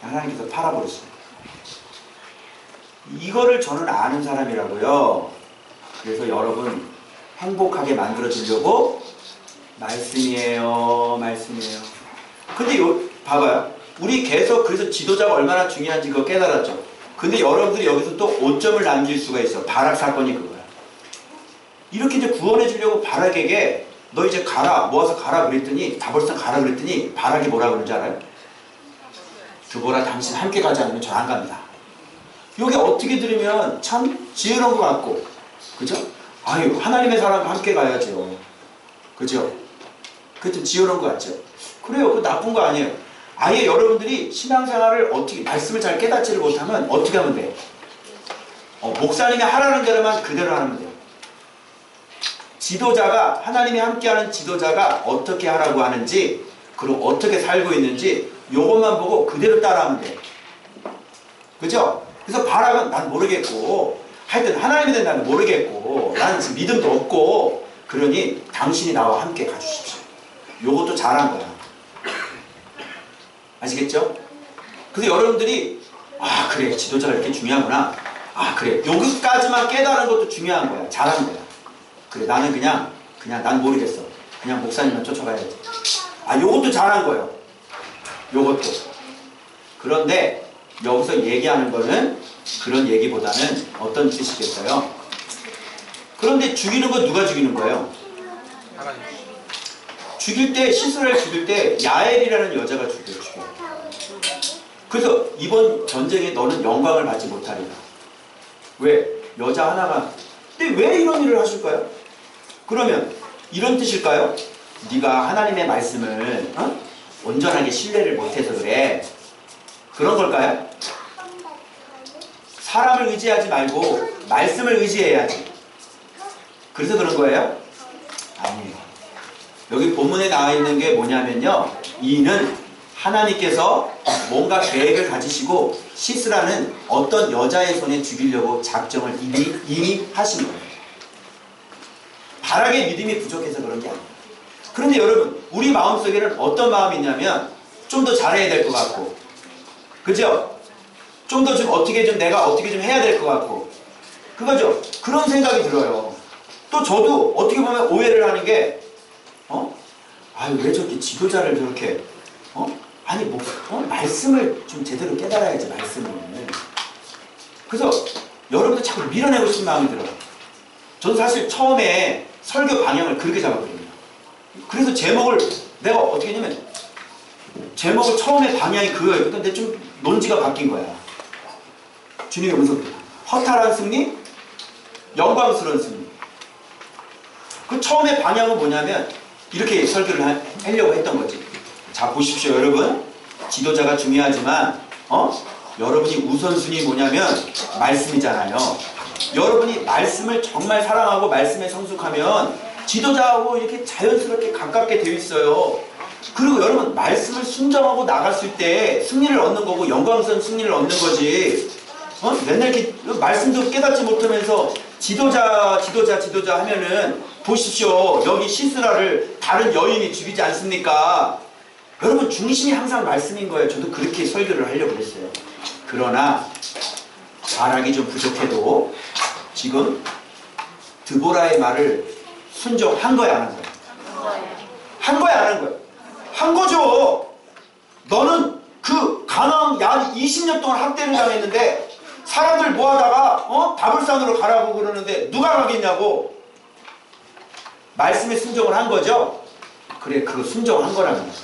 하나님께서 팔아버렸어요. 이거를 저는 아는 사람이라고요. 그래서 여러분 행복하게 만들어주려고 말씀이에요. 말씀이에요. 근데 봐봐요. 우리 계속 그래서 지도자가 얼마나 중요한지 그거 깨달았죠. 근데 여러분들이 여기서 또 오점을 남길 수가 있어. 바락 사건이 그거야. 이렇게 이제 구원해 주려고 바락에게 너 이제 가라. 모아서 가라 그랬더니 다벌상 가라 그랬더니 바락이 뭐라 그러는지 알아요? 드보라 당신 함께 가지 않으면 저 안 갑니다. 여기 어떻게 들으면 참 지혜로운 것 같고 그죠? 아유 하나님의 사람과 함께 가야죠. 그죠? 그게 좀 지혜로운 것 같죠? 그래요. 그거 나쁜 거 아니에요. 아예 여러분들이 신앙생활을 어떻게 말씀을 잘 깨닫지를 못하면 어떻게 하면 돼요? 목사님이 하라는 대로만 그대로 하면 돼요. 지도자가 하나님이 함께하는 지도자가 어떻게 하라고 하는지 그리고 어떻게 살고 있는지 요것만 보고 그대로 따라하면 돼요. 그죠? 그래서 바락은 난 모르겠고 하여튼 하나님에 대한 나는 모르겠고 나는 지금 믿음도 없고 그러니 당신이 나와 함께 가주십시오. 요것도 잘한 거야. 아시겠죠? 그래서 여러분들이 아 그래 지도자가 이렇게 중요하구나. 아 그래 여기까지만 깨달은 것도 중요한 거야. 잘한 거야. 그래 나는 그냥 난 모르겠어. 그냥 목사님만 쫓아가야지. 아 요것도 잘한 거예요. 요것도. 그런데 여기서 얘기하는 거는 그런 얘기보다는 어떤 뜻이겠어요? 그런데 죽이는 건 누가 죽이는 거예요? 죽일 때 시스라를 죽일 때 야엘이라는 여자가 죽여. 그래서 이번 전쟁에 너는 영광을 받지 못하리라. 왜? 여자 하나가. 근데 왜 이런 일을 하실까요? 그러면 이런 뜻일까요? 네가 하나님의 말씀을 온전하게 신뢰를 못해서 그래. 그런 걸까요? 사람을 의지하지 말고 말씀을 의지해야지. 그래서 그런 거예요? 아니에요. 여기 본문에 나와 있는 게 뭐냐면요. 이는 하나님께서 뭔가 계획을 가지시고 시스라는 어떤 여자의 손에 죽이려고 작정을 이미 하신 거예요. 바락의 믿음이 부족해서 그런 게 아니에요. 그런데 여러분 우리 마음속에는 어떤 마음이 있냐면 좀 더 잘해야 될 것 같고 그죠? 좀 더 좀 내가 어떻게 좀 해야 될 것 같고 그거죠? 그런 생각이 들어요. 또 저도 어떻게 보면 오해를 하는 게 아유 왜 저렇게 지도자를 저렇게 아니 말씀을 좀 제대로 깨달아야지 말씀을. 그래서 여러분들 자꾸 밀어내고 싶은 마음이 들어요. 저는 사실 처음에 설교 방향을 그렇게 잡았거든요. 그래서 제목을 내가 어떻게 했냐면 제목을 처음에 방향이 그거예요. 근데 좀 논지가 바뀐 거야. 주님의 음성. 허탈한 승리, 영광스러운 승리. 그 처음에 방향은 뭐냐면 이렇게 설교를 하려고 했던 거지. 자 보십시오 여러분. 지도자가 중요하지만 여러분이 우선순위 뭐냐면 말씀이잖아요. 여러분이 말씀을 정말 사랑하고 말씀에 성숙하면 지도자하고 이렇게 자연스럽게 가깝게 되어 있어요. 그리고 여러분 말씀을 순종하고 나갔을 때 승리를 얻는 거고 영광스러운 승리를 얻는 거지. 맨날 이렇게 말씀도 깨닫지 못하면서 지도자 하면은 보십시오. 여기 시스라를 다른 여인이 죽이지 않습니까? 여러분 중심이 항상 말씀인 거예요. 저도 그렇게 설교를 하려고 했어요. 그러나 바락이 좀 부족해도 지금 드보라의 말을 순종한 거야 안 한 거야? 한 거야 안 한 거야? 한 거죠. 너는 그 가나안 약 20년 동안 학대를 당했는데 사람들 모아다가 다불산으로 가라고 그러는데 누가 가겠냐고. 말씀에 순종을 한 거죠. 그래 그거 순종한 거라는 거죠.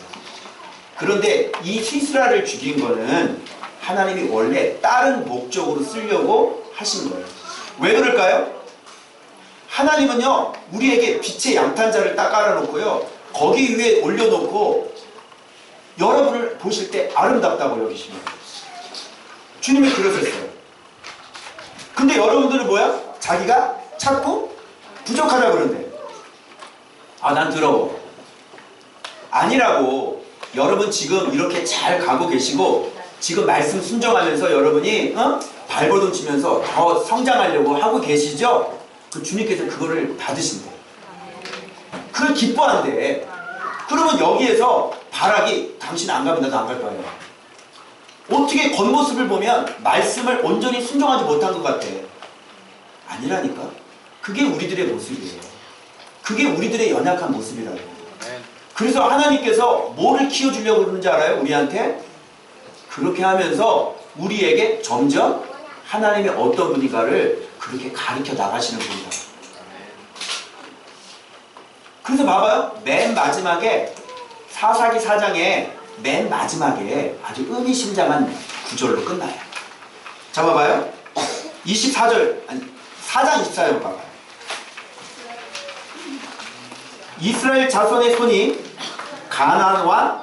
그런데 이 시스라를 죽인 거는 하나님이 원래 다른 목적으로 쓰려고 하신 거예요. 왜 그럴까요? 하나님은요 우리에게 빛의 양탄자를 딱 깔아놓고요 거기 위에 올려놓고 여러분을 보실 때 아름답다고 여기십니다. 주님이 그러셨어요. 근데 여러분들은 뭐야? 자기가 찾고 부족하다 그런데. 아, 난 더러워. 아니라고. 여러분 지금 이렇게 잘 가고 계시고 지금 말씀 순종하면서 여러분이 발버둥 치면서 더 성장하려고 하고 계시죠? 그 주님께서 그거를 받으신대. 그걸 기뻐한대. 그러면 여기에서 바락이 당신 안 가면 나도 안 갈 거예요. 어떻게 겉모습을 보면 말씀을 온전히 순종하지 못한 것 같아. 아니라니까. 그게 우리들의 모습이에요. 그게 우리들의 연약한 모습이라고. 그래서 하나님께서 뭐를 키워주려고 그러는지 알아요? 우리한테? 그렇게 하면서 우리에게 점점 하나님의 어떤 분인가를 그렇게 가르쳐 나가시는 분이다. 그래서 봐봐요. 맨 마지막에 사사기 4장에 맨 마지막에 아주 의미심장한 구절로 끝나요. 자, 봐봐요. 24절, 아니 4장 24절 봐봐요. 이스라엘 자손의 손이 가나안 왕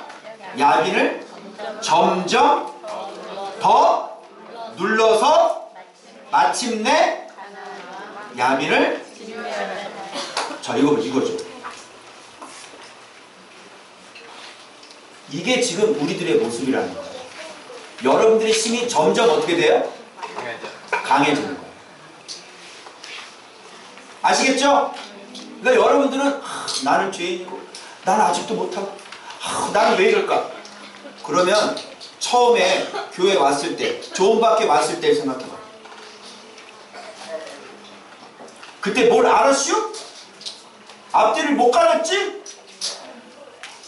야빈을 점점 더 눌러서 마침내 야빈을, 자, 이거죠. 이게 지금 우리들의 모습이라는 거예요. 여러분들의 힘이 점점 어떻게 돼요? 강해지는 거예요. 아시겠죠? 그러니까 여러분들은 나는 죄인이고 나는 아직도 못하고 나는 왜 이럴까? 그러면 처음에 교회 왔을 때, 조은밖에 왔을 때 생각해봐. 그때 뭘 알았슈? 앞뒤를 못 가렸지?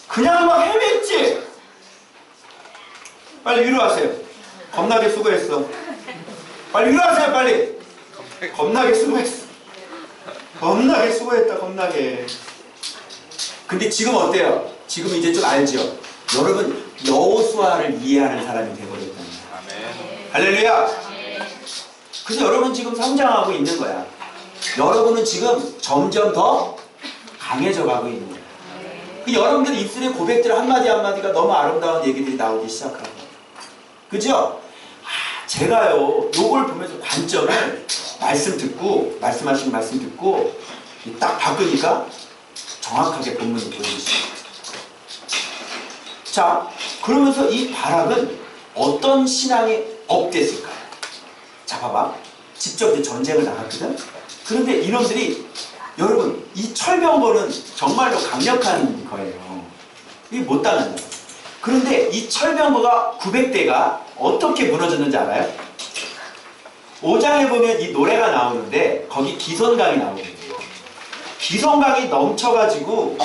그냥 막 헤맸지? 빨리 위로하세요. 겁나게 수고했어. 빨리 위로하세요, 빨리. 겁나게 수고했어. 겁나게 수고했다, 겁나게. 근데 지금 어때요? 지금 이제 좀 알죠? 여러분, 여호수아를 이해하는 사람이 되어버렸다는 거예요. 할렐루야! 그래서 여러분 지금 성장하고 있는 거야. 여러분은 지금 점점 더 강해져 가고 있는 거야. 여러분들 입술의 고백들 한마디 한마디가 너무 아름다운 얘기들이 나오기 시작하고. 그죠? 제가요, 요걸 보면서 관점을 말씀하신 말씀 듣고 딱 바꾸니까 정확하게 본문을 보여주시죠. 자, 그러면서 이 바락은 어떤 신앙이 업됐을까요? 자, 봐봐. 직접 이제 전쟁을 나갔거든? 그런데 이놈들이, 여러분, 이 철병거는 정말로 강력한 거예요. 이게 못 당한다. 그런데 이 철병거가 900대가 어떻게 무너졌는지 알아요? 5장에 보면 이 노래가 나오는데 거기 기손강이 나오거든요. 기손강이 넘쳐가지고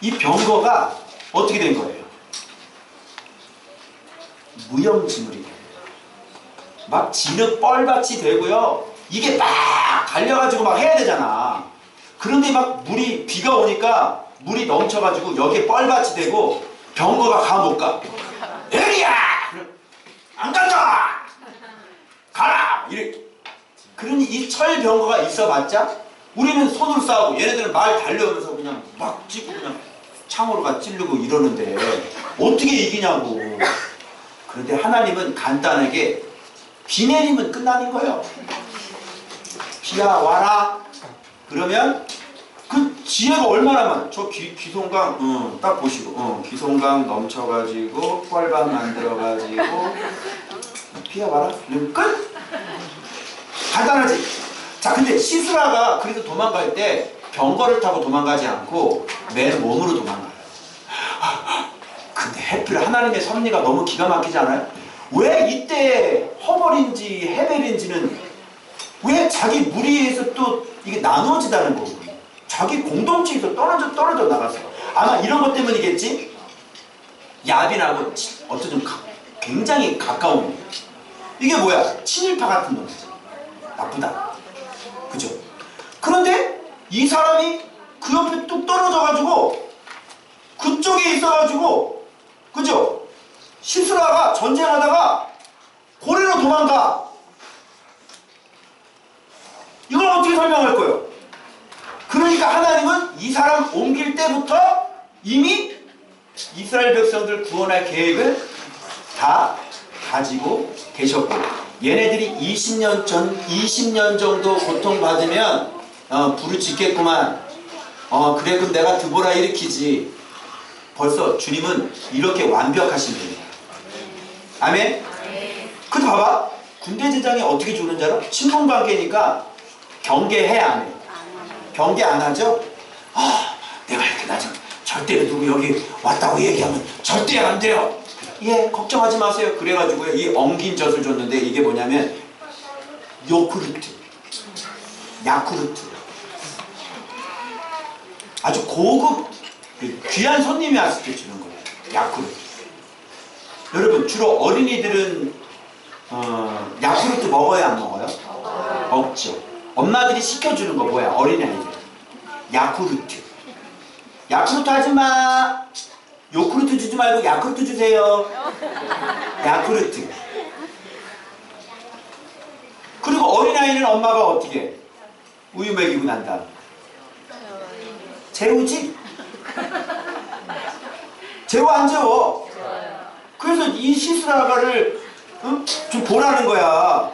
이 병거가 어떻게 된 거예요? 무용지물이 돼요. 막 진흙 뻘밭이 되고요. 이게 막 달려가지고 막 해야 되잖아. 그런데 막 비가 오니까 물이 넘쳐가지고 여기에 뻘밭이 되고 병거가 가 못 가. 에리야! 안 간다! 가라! 이래. 그러니 이 철병거가 있어봤자 우리는 손으로 싸우고 얘네들은 말 달려오면서 그냥 막 찌고 그냥 창으로 가 찌르고 이러는데 어떻게 이기냐고. 그런데 하나님은 간단하게 비 내리면 끝나는 거예요. 비야 와라. 그러면 그 지혜가 얼마나 많아. 저 기송강 딱 보시고 기송강 넘쳐가지고 뻘밭 만들어가지고 비야 와라. 그러면 끝. 간단하지. 자, 근데 시스라가 그래서 도망갈 때 병거를 타고 도망가지 않고 맨 몸으로 도망가요. 근데 해필 하나님의 섭리가 너무 기가 막히지 않아요? 왜 이때 허벌인지 헤벨인지는 왜 자기 무리에서 또 이게 나누어지다는 거거든요. 자기 공동체에서 떨어져 나갔어. 아마 이런 것 때문이겠지? 야빈하고 어떤 좀 굉장히 가까운, 이게 뭐야? 친일파 같은 놈이지. 나쁘다. 그죠? 그런데 이 사람이 그 옆에 뚝 떨어져가지고 그쪽에 있어가지고, 그죠? 시스라가 전쟁하다가 고래로 도망가. 이걸 어떻게 설명할 거예요? 그러니까 하나님은 이 사람 옮길 때부터 이미 이스라엘 백성들 구원할 계획을 다 가지고 계셨고, 얘네들이 20년 정도 고통받으면 불을 짓겠구만. 그래 그럼 내가 드보라 일으키지. 벌써 주님은 이렇게 완벽하신 분이에요. 아멘? 근데 봐봐. 군대 제장이 어떻게 죽는 줄 알아? 친분관계니까 경계해 안 해? 경계 안 하죠? 내가 이렇게 나중 절대로 누구 여기 왔다고 얘기하면 절대 안 돼요. 예, 걱정하지 마세요. 그래가지고요, 이 엉긴 젖을 줬는데 이게 뭐냐면 요구르트, 야쿠르트. 아주 고급 귀한 손님이 왔을 때 주는 거예요. 야쿠르트. 여러분 주로 어린이들은 야쿠르트 먹어야 안 먹어요? 먹죠. 엄마들이 시켜주는 거 뭐야? 어린아이들 야쿠르트. 야쿠르트 하지마. 요구르트 주지 말고 야쿠르트 주세요. 야쿠르트. 그리고 어린아이는 엄마가 어떻게 해? 우유 먹이고 난 다음 재우지? 재워 안 재워? 그래서 이 시스라가를 좀 보라는 거야.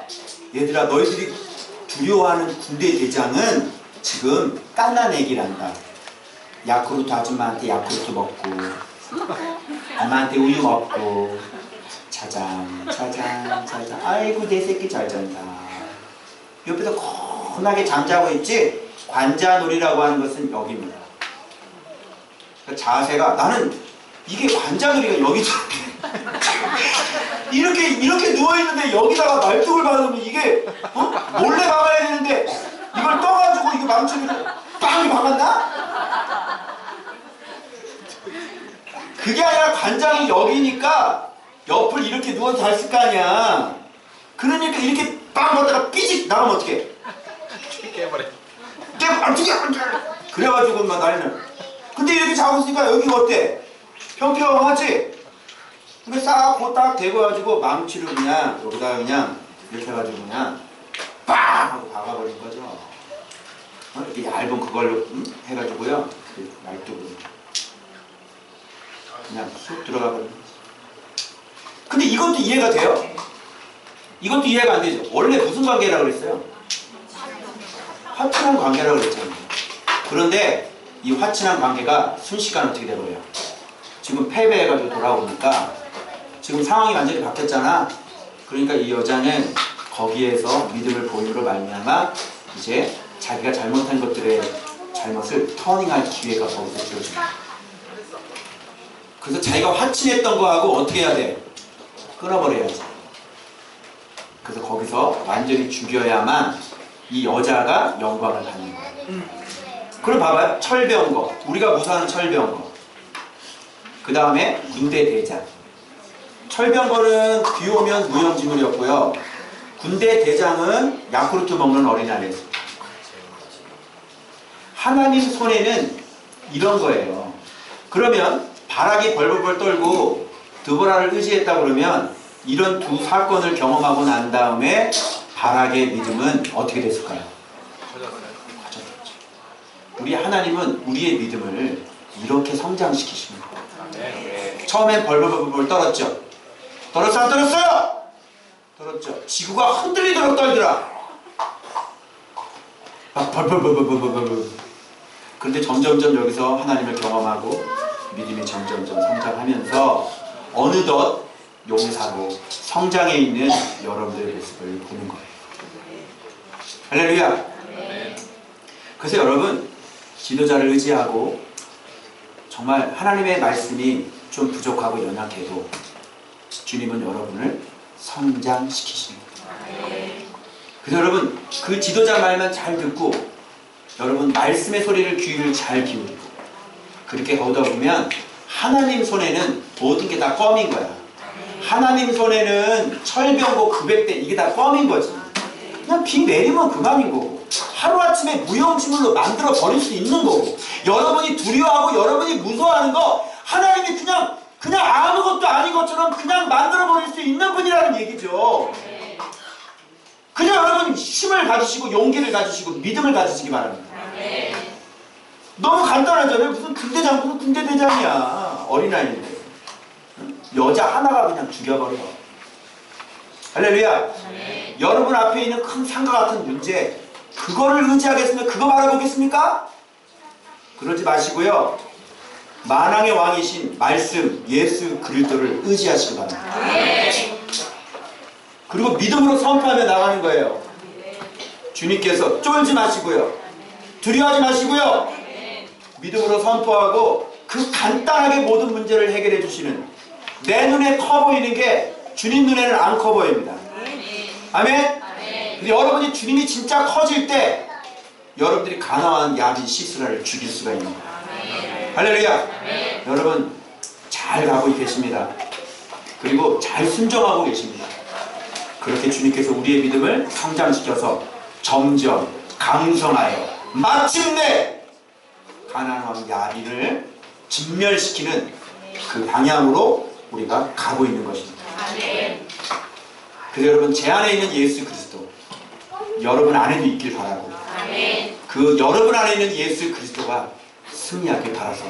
얘들아, 너희들이 두려워하는 군대 대장은 지금 깐난 애기란다. 야쿠르트 아줌마한테 야쿠르트 먹고 엄마한테 우유 먹고 짜잔 짜잔 짜잔. 아이고 내 새끼 잘 잔다. 옆에서 건하게 잠자고 있지. 관자놀이라고 하는 것은 여기입니다. 그러니까 자세가, 나는 이게 관자놀이가 여기 이렇게 누워있는데 여기다가 말뚝을 박으면 이게 몰래 박아야 되는데 이걸 떠가지고 이거 망치면 빵 박았나? 그게 아니라 관장이 여기니까 옆을 이렇게 누워서 잘 쓸 거 아니야. 그러니까 이렇게 빵 받다가 삐직 나가면 어떡해? 깨버려. 그래가지고 막 난리는. 근데 이렇게 자고 있으니까 여기가 어때? 평평하지? 근데 싹 딱 대고가지고 망치를 그냥 여기다 그냥 이렇게 해가지고 그냥 빵 하고 박아버린 거죠. 이렇게 얇은 그걸로 해가지고요. 그 말뚝으로 그냥 쑥 들어가 버린 거죠. 근데 이것도 이해가 돼요? 이것도 이해가 안 되죠. 원래 무슨 관계라고 그랬어요? 화친한 관계라고 그랬잖아요. 그런데 이 화친한 관계가 순식간에 어떻게 돼버려요? 지금 패배해가지고 돌아오니까 지금 상황이 완전히 바뀌었잖아. 그러니까 이 여자는 거기에서 믿음을 보임으로 말미암아 이제 자기가 잘못한 것들의 잘못을 터닝할 기회가 거기서 주어집니다. 그래서 자기가 화친했던 거하고 어떻게 해야 돼? 끊어버려야지. 그래서 거기서 완전히 죽여야만 이 여자가 영광을 받는 거예요. 그럼 봐봐요. 철병거. 우리가 무사하는 철병거. 그 다음에 군대 대장. 철병거는 비 오면 무용지물이었고요. 군대 대장은 야쿠르트 먹는 어린아이였습니다. 하나님 손에는 이런 거예요. 그러면 바락이 벌벌벌 떨고 드보라를 의지했다 그러면 이런 두 사건을 경험하고 난 다음에 바락의 믿음은 어떻게 됐을까요? 커졌죠. 우리 하나님은 우리의 믿음을 이렇게 성장시키십니다. 처음엔 벌벌벌벌 떨었죠. 떨었어 안 떨었어요? 떨었죠. 지구가 흔들리도록 떨더라. 막 벌벌벌벌벌벌. 그런데 점점점 여기서 하나님을 경험하고 믿음이 점점점 성장하면서 어느덧 용사로 성장해 있는 여러분들의 모습을 보는 거예요. 할렐루야. 그래서 여러분, 지도자를 의지하고 정말 하나님의 말씀이 좀 부족하고 연약해도 주님은 여러분을 성장시키십니다. 그래서 여러분, 그 지도자 말만 잘 듣고 여러분 말씀의 소리를 귀를 잘 기울이고 그렇게 거두다 보면 하나님 손에는 모든 게 다 껌인 거야. 하나님 손에는 철병고 금액대 이게 다 껌인 거지. 그냥 비 내리면 그만인 거고 하루아침에 무용지물로 만들어 버릴 수 있는 거고 여러분이 두려워하고 여러분이 무서워하는 거 하나님이 그냥 아무것도 아닌 것처럼 그냥 만들어 버릴 수 있는 분이라는 얘기죠. 그냥 여러분 힘을 가지시고 용기를 가지시고 믿음을 가지시기 바랍니다. 너무 간단하잖아요. 무슨 군대 대장이야. 어린아이인데 여자 하나가 그냥 죽여버려. 할렐루야. 여러분 앞에 있는 큰 산과 같은 문제, 그거를 의지하겠습니까? 그거 바라보겠습니까? 그러지 마시고요. 만왕의 왕이신 말씀 예수 그리스도를 의지하시기 바랍니다. 그리고 믿음으로 선포하며 나가는 거예요. 주님께서 쫄지 마시고요. 두려워하지 마시고요. 믿음으로 선포하고 그 간단하게 모든 문제를 해결해 주시는, 내 눈에 커 보이는 게 주님 눈에는 안 커 보입니다. 아멘. 근데 여러분이 주님이 진짜 커질 때 여러분들이 가나안 야빈 시스라를 죽일 수가 있는 거예요. 할렐루야. 여러분 잘 가고 계십니다. 그리고 잘 순종하고 계십니다. 그렇게 주님께서 우리의 믿음을 성장시켜서 점점 강성하여 마침내 가나안 왕 야빈을 진멸시키는 그 방향으로 우리가 가고 있는 것입니다. 그래서 여러분 제 안에 있는 예수 그리스도 여러분 안에도 있길 바라고, 그 여러분 안에 있는 예수 그리스도가 승리하길 바라서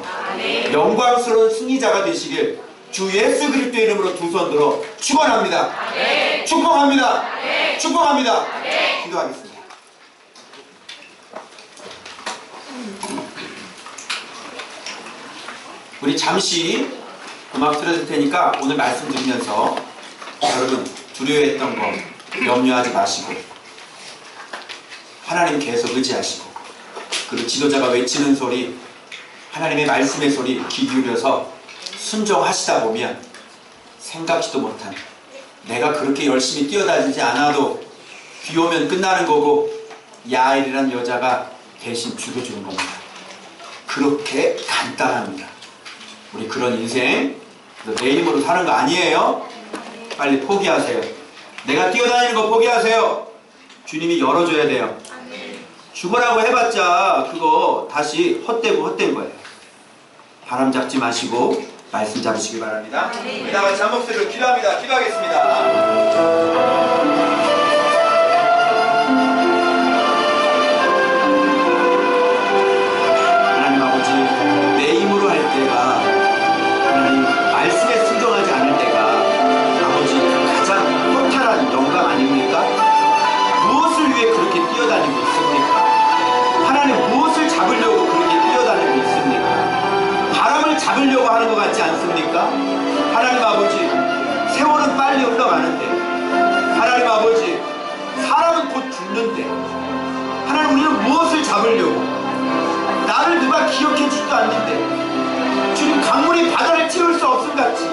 영광스러운 승리자가 되시길 주 예수 그리스도의 이름으로 두 손 들어 축원합니다. 축복합니다. 축복합니다. 기도하겠습니다. 우리 잠시 음악 틀어줄 테니까 오늘 말씀 드리면서 여러분 두려워했던 거 염려하지 마시고 하나님 계속 의지하시고, 그리고 지도자가 외치는 소리, 하나님의 말씀의 소리 귀 기울여서 순종하시다 보면 생각지도 못한, 내가 그렇게 열심히 뛰어다니지 않아도 비 오면 끝나는 거고 야엘이라는 여자가 대신 죽여주는 겁니다. 그렇게 간단합니다. 우리 그런 인생 내 힘으로 사는 거 아니에요. 빨리 포기하세요. 내가 뛰어다니는 거 포기하세요. 주님이 열어줘야 돼요. 죽으라고 해봤자 그거 다시 헛된 거예요. 바람 잡지 마시고 말씀 잡으시기 바랍니다. 우리 다 같이 한 목소리로 기도합니다. 기도하겠습니다. 말씀에 순종하지 않을 때가 아버지 가장 허탈한 영광 아닙니까? 무엇을 위해 그렇게 뛰어다니고 있습니까? 하나님 무엇을 잡으려고 그렇게 뛰어다니고 있습니까? 바람을 잡으려고 하는 것 같지 않습니까? 하나님 아버지 세월은 빨리 흘러가는데, 하나님 아버지 사람은 곧 죽는데, 하나님 우리는 무엇을 잡으려고, 나를 누가 기억해 주지도 않는데 주님 강물이 바다를 채울 수 없음같이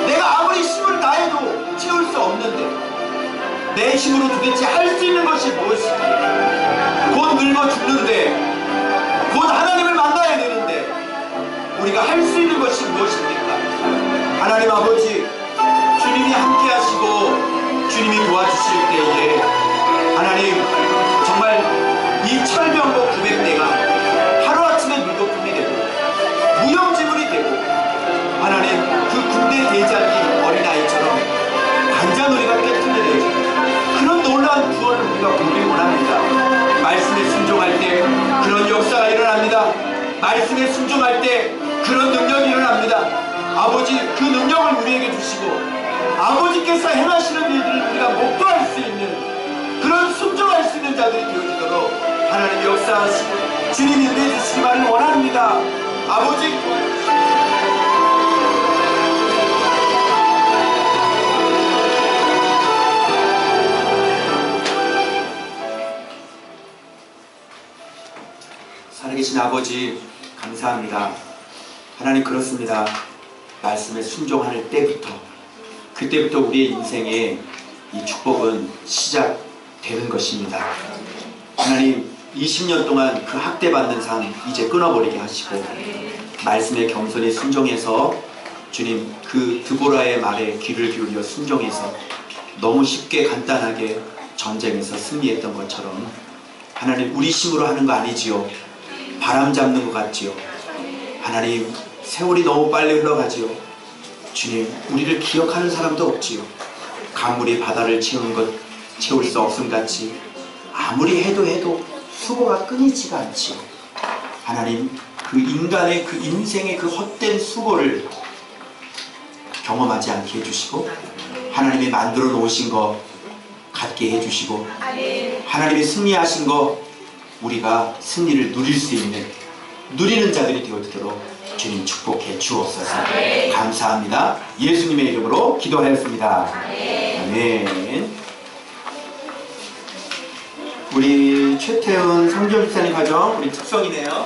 내가 아무리 힘을 다해도 채울 수 없는데 내 힘으로 도대체 할 수 있는 것이 무엇이기에, 곧 늙어 죽는데, 곧 하나님을 만나야 되는데 우리가 할 수 있는 것이 무엇입니까? 하나님 아버지 주님이 함께 하시고 주님이 도와주실 때에 하나님 정말 이 철병거 900대가 하루아침에 물거품이 되고 무용지물이 되고, 하나님 그 군대 대장이 어린아이처럼 반자놀이가 깨트려내고 그런 놀라운 구원을 우리가 보길 원합니다. 말씀에 순종할 때 그런 역사가 일어납니다. 말씀에 순종할 때 그런 능력이 일어납니다. 아버지 그 능력을 우리에게 주시고 아버지께서 행하시는 일들을 우리가 목도할 수 있는 그런 순종할 수 있는 자들이 되어지도록 하나님 역사하시고 주님이 인도해 주시기만을 원합니다. 아버지 살아계신 아버지 감사합니다. 하나님 그렇습니다. 말씀에 순종할 때부터, 그때부터 우리의 인생에 이 축복은 시작되는 것입니다. 하나님 20년 동안 그 학대받는 삶 이제 끊어버리게 하시고 말씀에 겸손히 순종해서 주님 그 드보라의 말에 귀를 기울여 순종해서 너무 쉽게 간단하게 전쟁에서 승리했던 것처럼 하나님 우리 힘으로 하는 거 아니지요. 바람 잡는 것 같지요. 하나님 세월이 너무 빨리 흘러가지요. 주님 우리를 기억하는 사람도 없지요. 강물이 바다를 채울 수 없음같이 아무리 해도 수고가 끊이지가 않지요. 하나님 그 인간의 그 인생의 그 헛된 수고를 경험하지 않게 해주시고 하나님이 만들어 놓으신 거 갖게 해주시고 하나님이 승리하신 거 우리가 승리를 누릴 수 있는 누리는 자들이 되어지도록 주님 축복해 주옵소서. 감사합니다. 예수님의 이름으로 기도하였습니다. 아멘. 우리 최태훈 성교집사님 가정 우리 특성이네요.